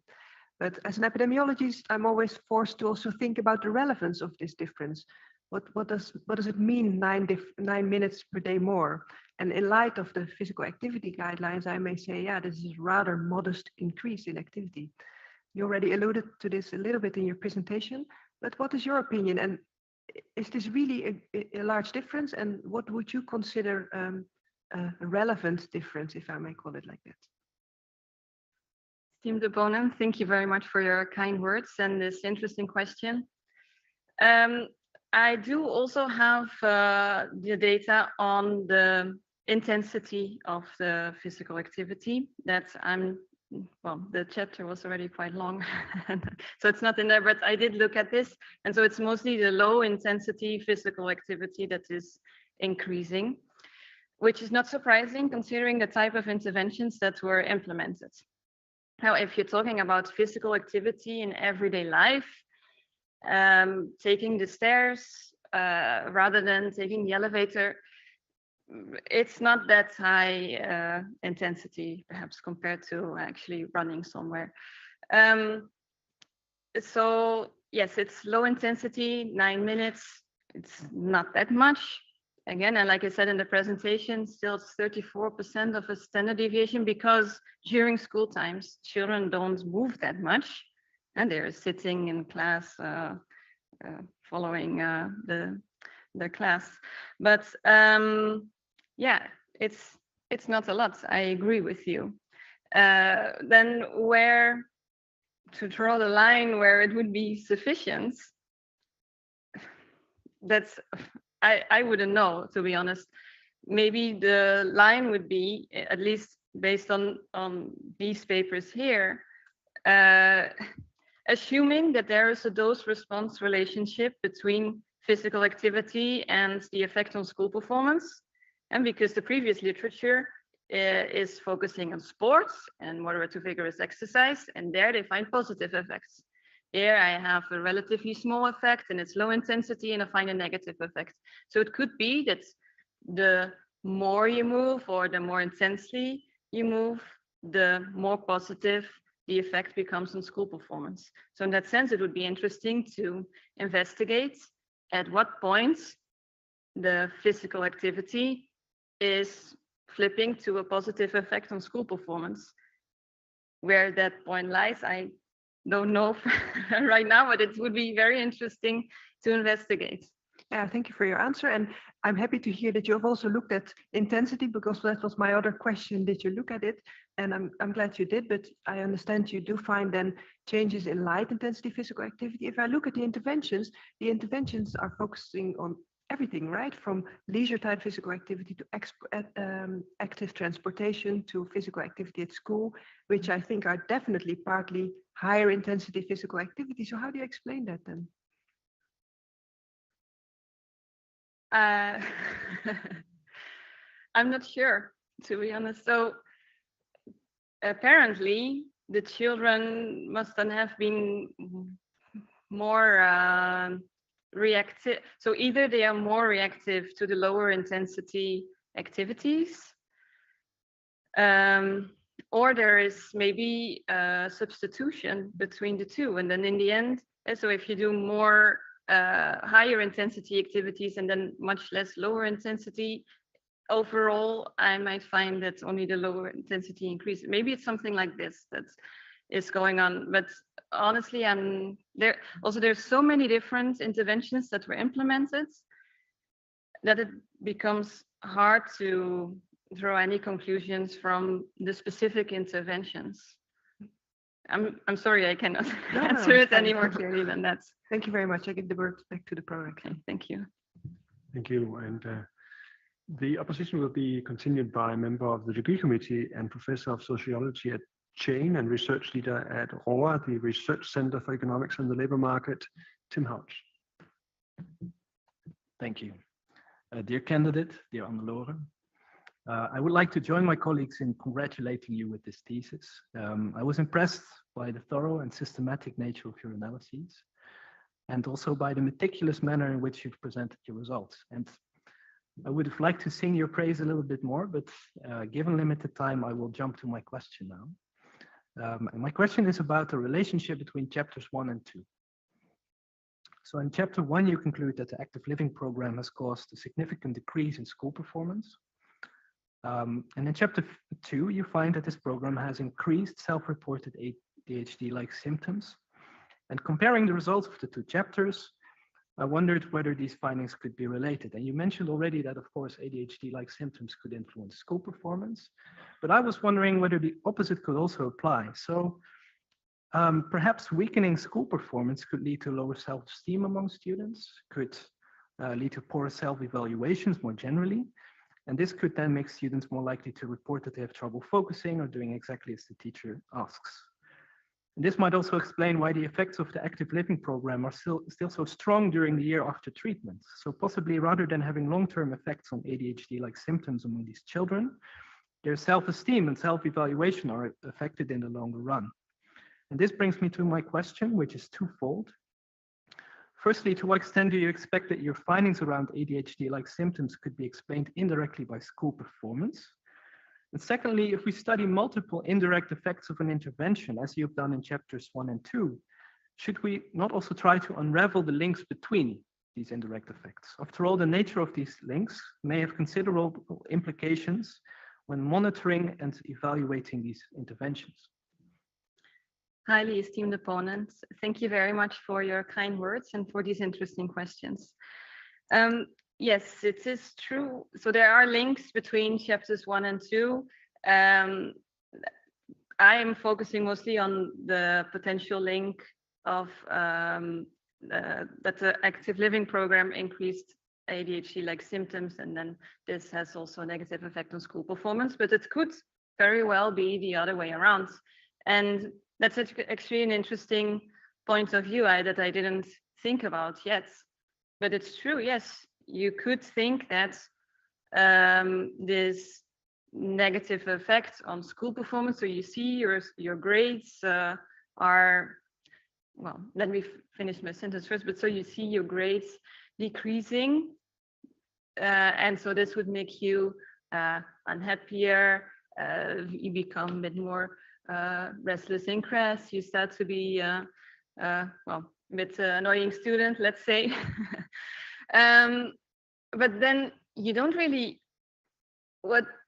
But as an epidemiologist, I'm always forced to also think about the relevance of this difference. What does it mean 9 minutes per day more? And in light of the physical activity guidelines, I may say, yeah, this is a rather modest increase in activity. You already alluded to this a little bit in your presentation, but what is your opinion? And is this really a large difference? And what would you consider a relevant difference, if I may call it like that? Esteemed opponent, thank you very much for your kind words and this interesting question. I do also have the data on the intensity of the physical activity that the chapter was already quite long, so it's not in there, but I did look at this. And so it's mostly the low intensity physical activity that is increasing, which is not surprising considering the type of interventions that were implemented. Now, if you're talking about physical activity in everyday life, taking the stairs rather than taking the elevator, it's not that high intensity, perhaps, compared to actually running somewhere. So yes, it's low intensity, 9 minutes. It's not that much. Again, and like I said in the presentation, still 34% of a standard deviation, because during school times, children don't move that much. And they're sitting in class, following the class. But yeah, it's not a lot. I agree with you. Then where to draw the line where it would be sufficient? That's I wouldn't know, to be honest. Maybe the line would be, at least based on these papers here, assuming that there is a dose-response relationship between physical activity and the effect on school performance. And because the previous literature is focusing on sports and moderate to vigorous exercise, and there they find positive effects. Here I have a relatively small effect and it's low intensity, and I find a negative effect. So it could be that the more you move or the more intensely you move, the more positive the effect becomes on school performance. So in that sense, it would be interesting to investigate at what points the physical activity is flipping to a positive effect on school performance. Where that point lies, I don't know right now, but it would be very interesting to investigate. Yeah, thank you for your answer. And I'm happy to hear that you have also looked at intensity, because that was my other question. Did you look at it? And I'm glad you did, but I understand you do find then changes in light intensity physical activity. If I look at the interventions are focusing on everything, right? From leisure time physical activity to active transportation to physical activity at school, which I think are definitely partly higher intensity physical activity. So how do you explain that then? I'm not sure, to be honest. So apparently the children must then have been more reactive. So either they are more reactive to the lower intensity activities, or there is maybe a substitution between the two. And then in the end, so if you do more higher intensity activities and then much less lower intensity, overall, I might find that only the lower intensity increases. Maybe it's something like this that is going on. But honestly, there's so many different interventions that were implemented that it becomes hard to draw any conclusions from the specific interventions. I'm sorry, I cannot answer it any more clearly than that. Thank you very much. I give the word back to the program. Okay, thank you. Thank you. And the opposition will be continued by a member of the degree committee and professor of sociology at Chain and research leader at ROA, the Research Center for Economics and the Labor Market, Tim Houch. Thank you. Dear candidate, dear Annelore, I would like to join my colleagues in congratulating you with this thesis. I was impressed by the thorough and systematic nature of your analyses, and also by the meticulous manner in which you've presented your results. And I would have liked to sing your praise a little bit more, but given limited time, I will jump to my question now. And my question is about the relationship between chapters 1 and 2. So in chapter 1, you conclude that the active living program has caused a significant decrease in school performance. And in chapter 2, you find that this program has increased self-reported ADHD-like symptoms. And comparing the results of the two chapters, I wondered whether these findings could be related. And you mentioned already that, of course, ADHD-like symptoms could influence school performance, but I was wondering whether the opposite could also apply. So perhaps weakening school performance could lead to lower self-esteem among students, could lead to poorer self-evaluations more generally. And this could then make students more likely to report that they have trouble focusing or doing exactly as the teacher asks. And this might also explain why the effects of the active living program are still so strong during the year after treatment. So possibly rather than having long-term effects on ADHD-like symptoms among these children, their self-esteem and self-evaluation are affected in the longer run. And this brings me to my question, which is twofold. Firstly, to what extent do you expect that your findings around ADHD-like symptoms could be explained indirectly by school performance? And secondly, if we study multiple indirect effects of an intervention, as you've done in chapters 1 and 2, should we not also try to unravel the links between these indirect effects? After all, the nature of these links may have considerable implications when monitoring and evaluating these interventions. Highly esteemed opponents, thank you very much for your kind words and for these interesting questions. Yes, it is true. So there are links between chapters 1 and 2. I am focusing mostly on the potential link of that the active living program increased ADHD-like symptoms, and then this has also a negative effect on school performance, but it could very well be the other way around. And that's actually an interesting point of view that I didn't think about yet. But it's true, yes, you could think that this negative effect on school performance, so you see your grades are, well, let me finish my sentence first, but so you see your grades decreasing, and so this would make you unhappier, you become a bit more restless in class, you start to be, well, a bit annoying student, let's say. But then you don't really,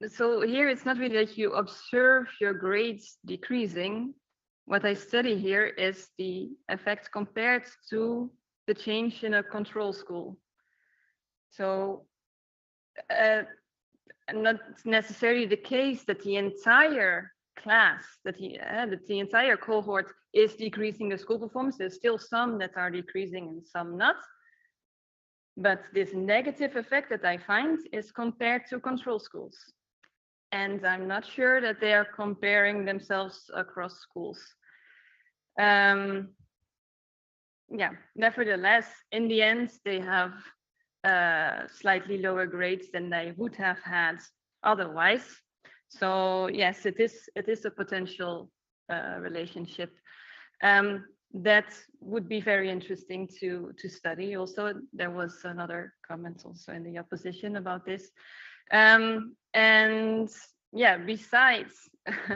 so here it's not really that you observe your grades decreasing. What I study here is the effect compared to the change in a control school. So not necessarily the case that the entire class, that the entire cohort is decreasing the school performance. There's still some that are decreasing and some not. But this negative effect that I find is compared to control schools. And I'm not sure that they are comparing themselves across schools. Yeah, nevertheless, in the end, they have slightly lower grades than they would have had otherwise. So yes, it is a potential relationship. That would be very interesting to study. Also, there was another comment also in the opposition about this. And yeah, besides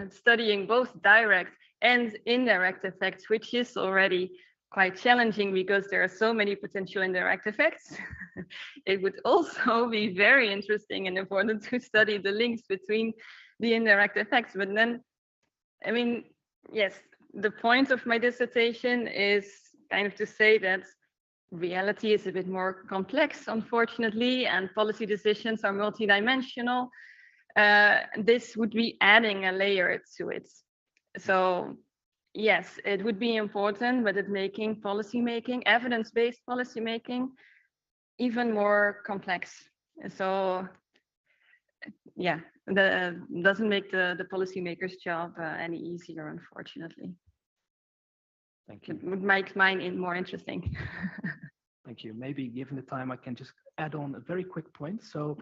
studying both direct and indirect effects, which is already quite challenging because there are so many potential indirect effects, it would also be very interesting and important to study the links between the indirect effects. But then, I mean, yes, the point of my dissertation is kind of to say that reality is a bit more complex, unfortunately, and policy decisions are multidimensional. This would be adding a layer to it. So yes, it would be important, but it's making policymaking, evidence-based policymaking, even more complex. So yeah, doesn't make the policymaker's job any easier, unfortunately. Thank you. It would make mine more interesting. Thank you. Maybe given the time, I can just add on a very quick point. So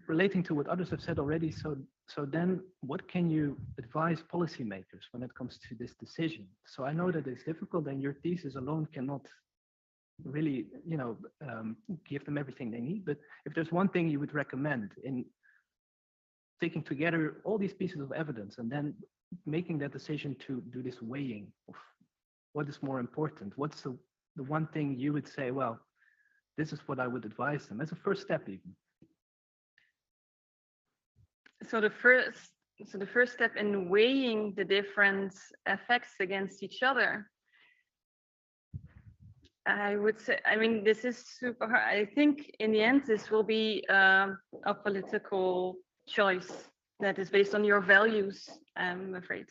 relating to what others have said already, so then what can you advise policymakers when it comes to this decision? So I know that it's difficult and your thesis alone cannot really, give them everything they need. But if there's one thing you would recommend in taking together all these pieces of evidence and then making that decision to do this weighing of what is more important, what's the one thing you would say, well, this is what I would advise them as a first step even? So the first step in weighing the different effects against each other, I would say, I mean, this is super hard. I think in the end, this will be a political choice that is based on your values, I'm afraid.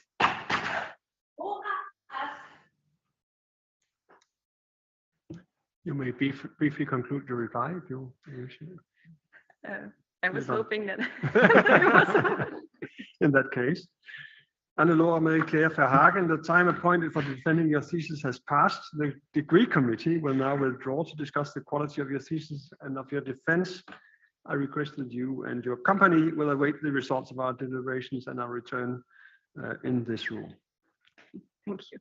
You may briefly conclude your reply if you wish. I was hoping that. In that case, Annelore M.C Verhagen, the time appointed for defending your thesis has passed. The degree committee will now withdraw to discuss the quality of your thesis and of your defense. I request that you and your company will await the results of our deliberations and our return in this room. Thank you.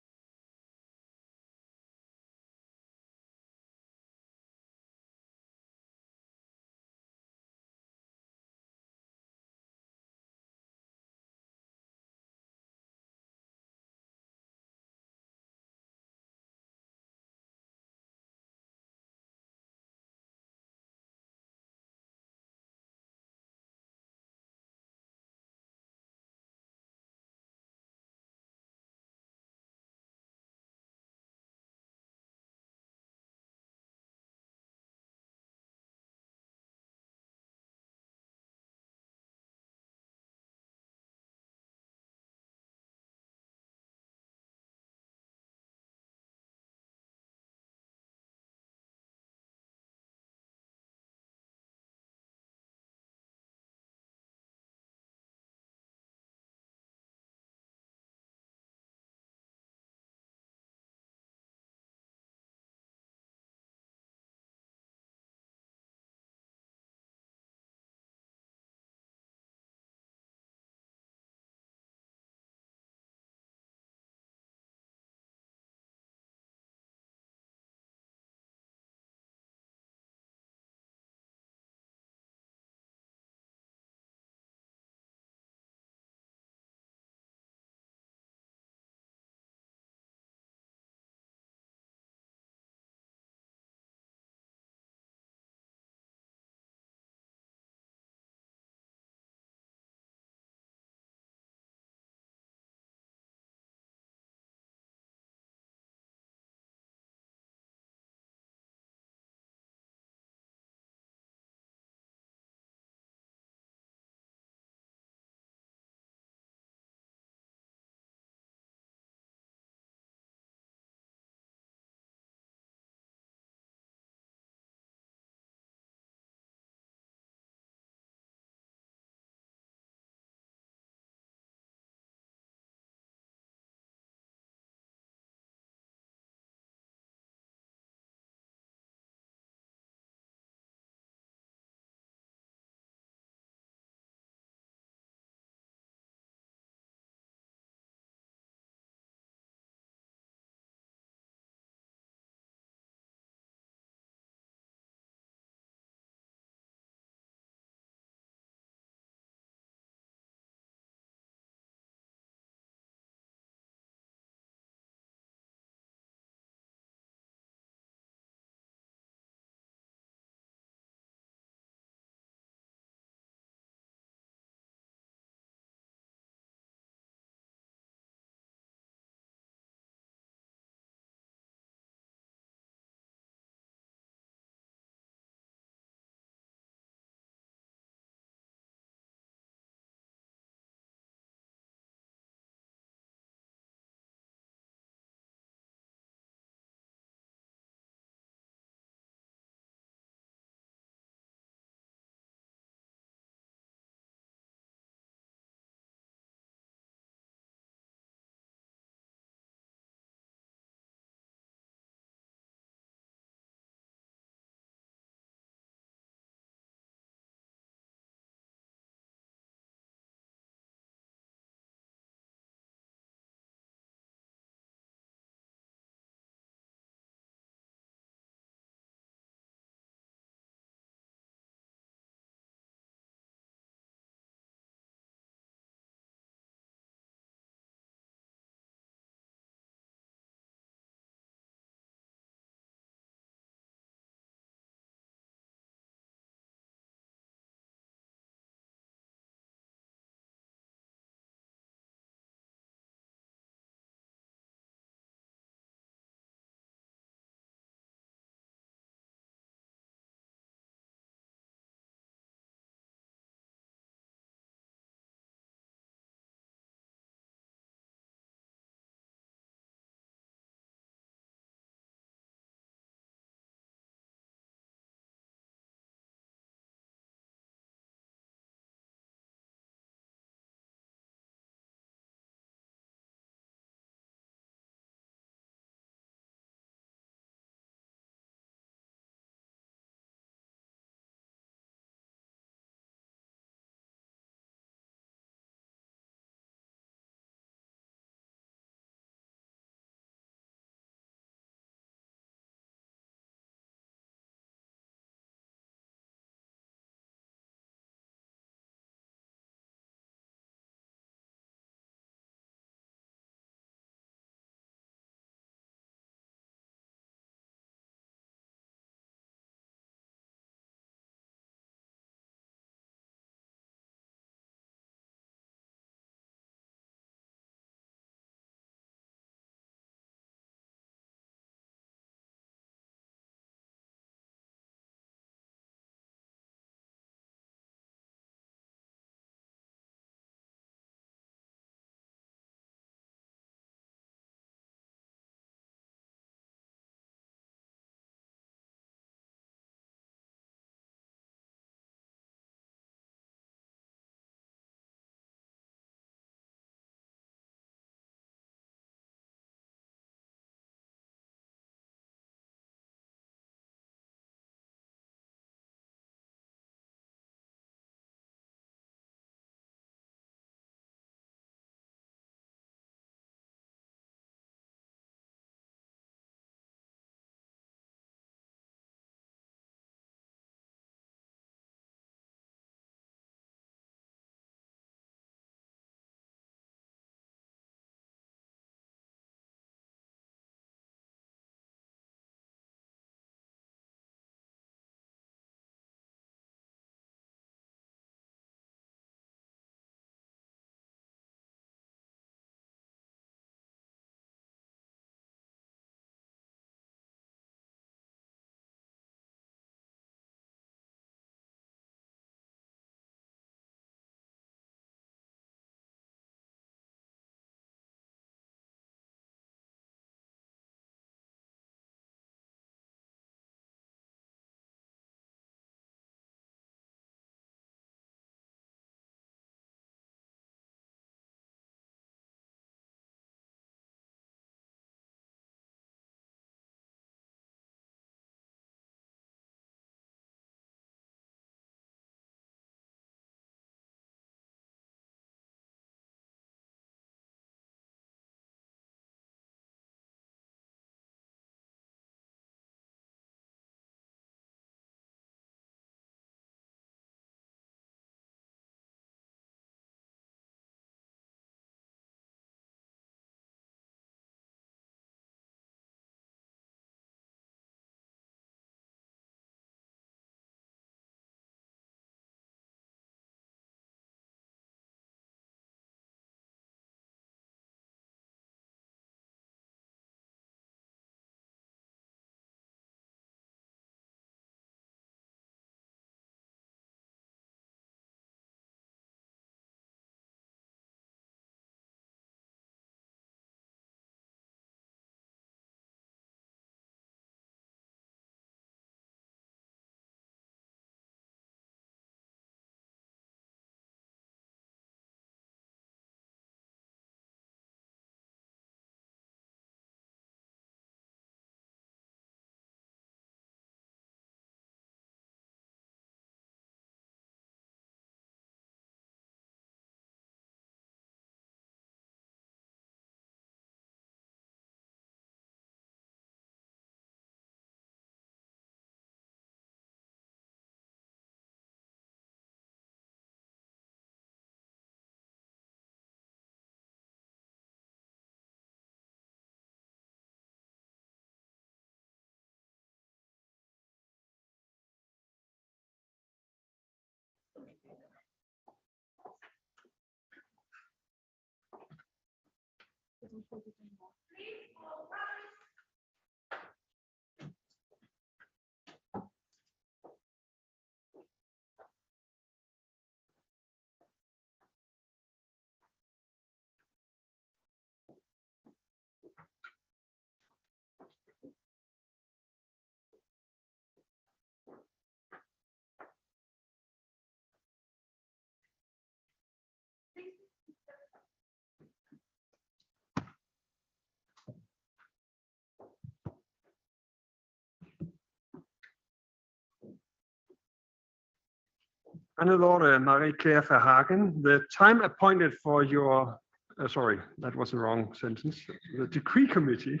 Annelore M.C Verhagen, the time appointed for your, sorry, that was the wrong sentence. The decree committee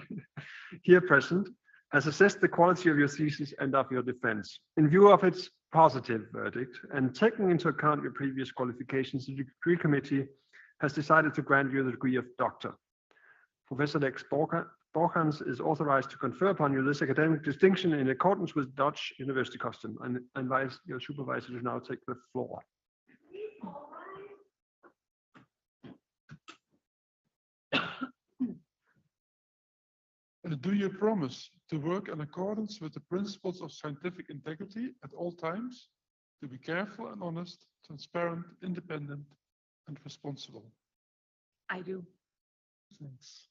here present has assessed the quality of your thesis and of your defense. In view of its positive verdict and taking into account your previous qualifications, the decree committee has decided to grant you the degree of doctor. Professor Lex Borghans is authorized to confer upon you this academic distinction in accordance with Dutch university custom, and I invite your supervisor to now take the floor. Do you promise to work in accordance with the principles of scientific integrity at all times, to be careful and honest, transparent, independent, and responsible? I do. Thanks.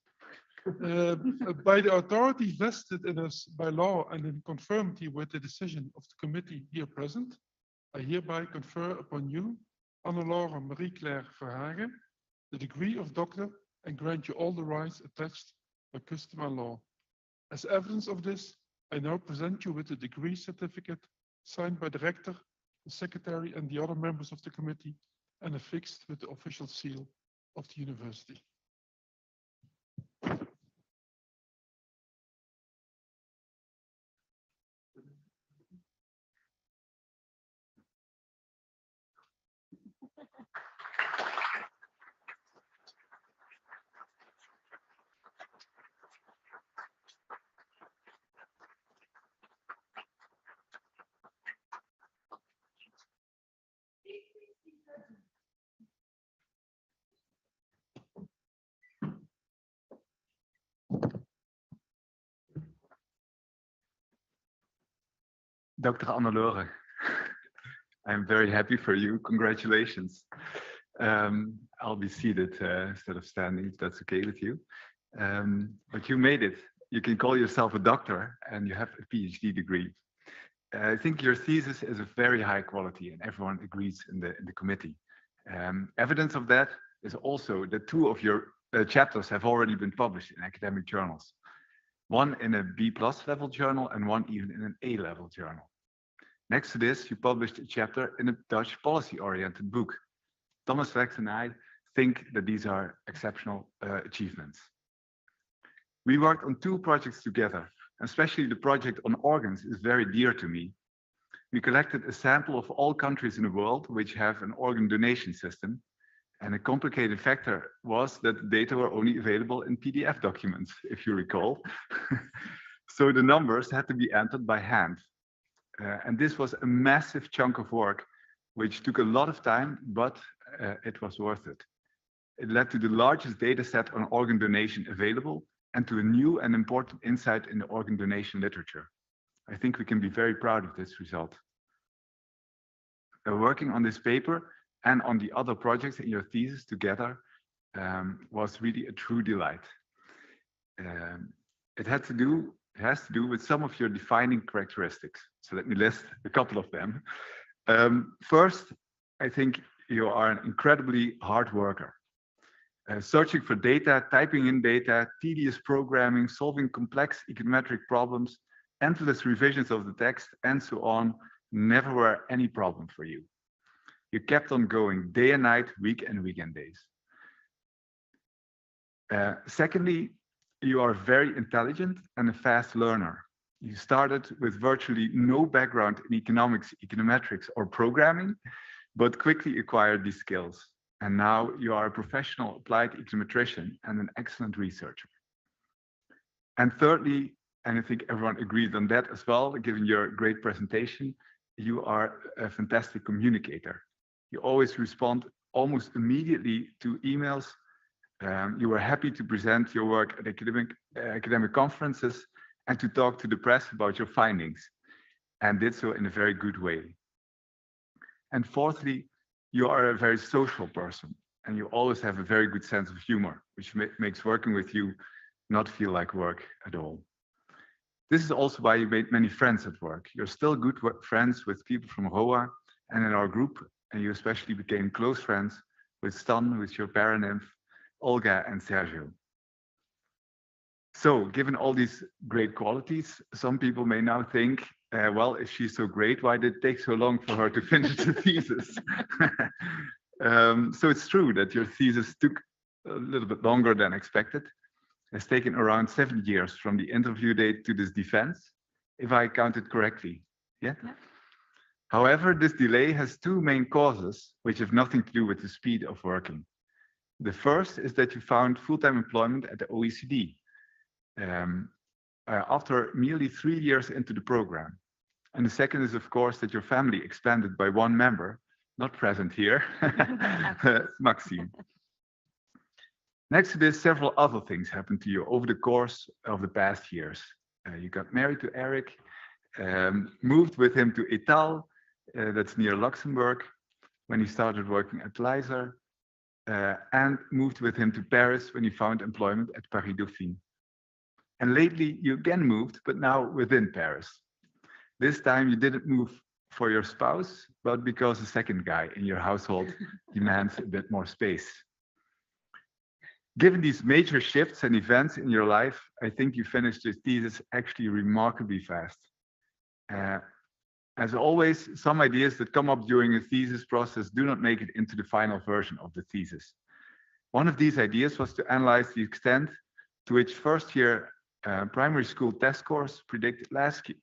By the authority vested in us by law and in conformity with the decision of the committee here present, I hereby confer upon you, Annelore Marie-Claire Verhagen, the degree of doctor and grant you all the rights attached by custom and law. As evidence of this, I now present you with the degree certificate signed by the rector, the secretary, and the other members of the committee, and affixed with the official seal of the university. Dr. Annelore, I'm very happy for you. Congratulations. I'll be seated instead of standing, if that's okay with you. But you made it. You can call yourself a doctor and you have a PhD degree. I think your thesis is of very high quality and everyone agrees in the committee. Evidence of that is also that 2 of your chapters have already been published in academic journals. One in a B+ level journal and one even in an A level journal. Next to this, you published a chapter in a Dutch policy-oriented book. Thomas Vex and I think that these are exceptional achievements. We worked on 2 projects together, especially the project on organs is very dear to me. We collected a sample of all countries in the world which have an organ donation system, and a complicated factor was that the data were only available in PDF documents, if you recall. So the numbers had to be entered by hand. And this was a massive chunk of work, which took a lot of time, but it was worth it. It led to the largest data set on organ donation available and to a new and important insight in the organ donation literature. I think we can be very proud of this result. Working on this paper and on the other projects in your thesis together was really a true delight. It has to do with some of your defining characteristics. So let me list a couple of them. First, I think you are an incredibly hard worker. Searching for data, typing in data, tedious programming, solving complex econometric problems, endless revisions of the text, and so on, never were any problem for you. You kept on going day and night, week and weekend days. Secondly, you are very intelligent and a fast learner. You started with virtually no background in economics, econometrics, or programming, but quickly acquired these skills. And now you are a professional applied econometrician and an excellent researcher. And thirdly, and I think everyone agreed on that as well, given your great presentation, you are a fantastic communicator. You always respond almost immediately to emails You were happy to present your work at academic conferences and to talk to the press about your findings, and did so in a very good way. And fourthly, you are a very social person, and you always have a very good sense of humor, which makes working with you not feel like work at all. This is also why you made many friends at work. You're still good friends with people from ROA and in our group, and you especially became close friends with Stan, with your paranymph, Olga, and Sergio. So, given all these great qualities, some people may now think, well, if she's so great, why did it take so long for her to finish the thesis? So it's true that your thesis took a little bit longer than expected. It's taken around 7 years from the interview date to this defense, if I counted correctly. Yeah? However, this delay has two main causes, which have nothing to do with the speed of working. The first is that you found full-time employment at the OECD after nearly 3 years into the program. And the second is, of course, that your family expanded by one member, not present here, Maxime. Next to this, several other things happened to you over the course of the past years. You got married to Eric, moved with him to Étal, that's near Luxembourg, when he started working at Leiser, and moved with him to Paris when he found employment at Paris Dauphine. And lately, you again moved, but now within Paris. This time, you didn't move for your spouse, but because the second guy in your household demands a bit more space. Given these major shifts and events in your life, I think you finished this thesis actually remarkably fast. As always, some ideas that come up during a thesis process do not make it into the final version of the thesis. One of these ideas was to analyze the extent to which first-year primary school test scores predicted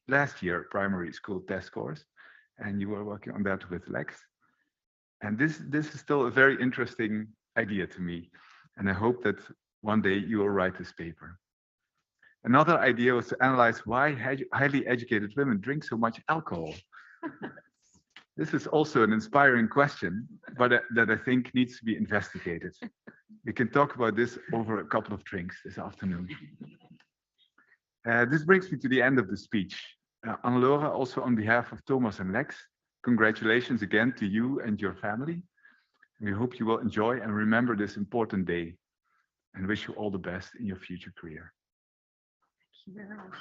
last year primary school test scores, and you were working on that with Lex. And this is still a very interesting idea to me, and I hope that one day you will write this paper. Another idea was to analyze why highly educated women drink so much alcohol. This is also an inspiring question, but that I think needs to be investigated. We can talk about this over a couple of drinks this afternoon. This brings me to the end of the speech. Annelore, also on behalf of Thomas and Lex, congratulations again to you and your family. We hope you will enjoy and remember this important day, and wish you all the best in your future career. Thank you very much.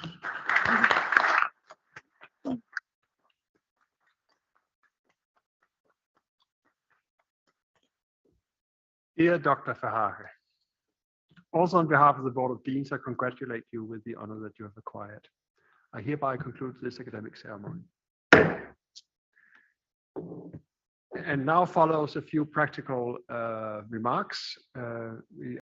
Dear Dr. Verhagen, also on behalf of the Board of Deans, I congratulate you with the honor that you have acquired. I hereby conclude this academic ceremony. And now follows a few practical remarks. We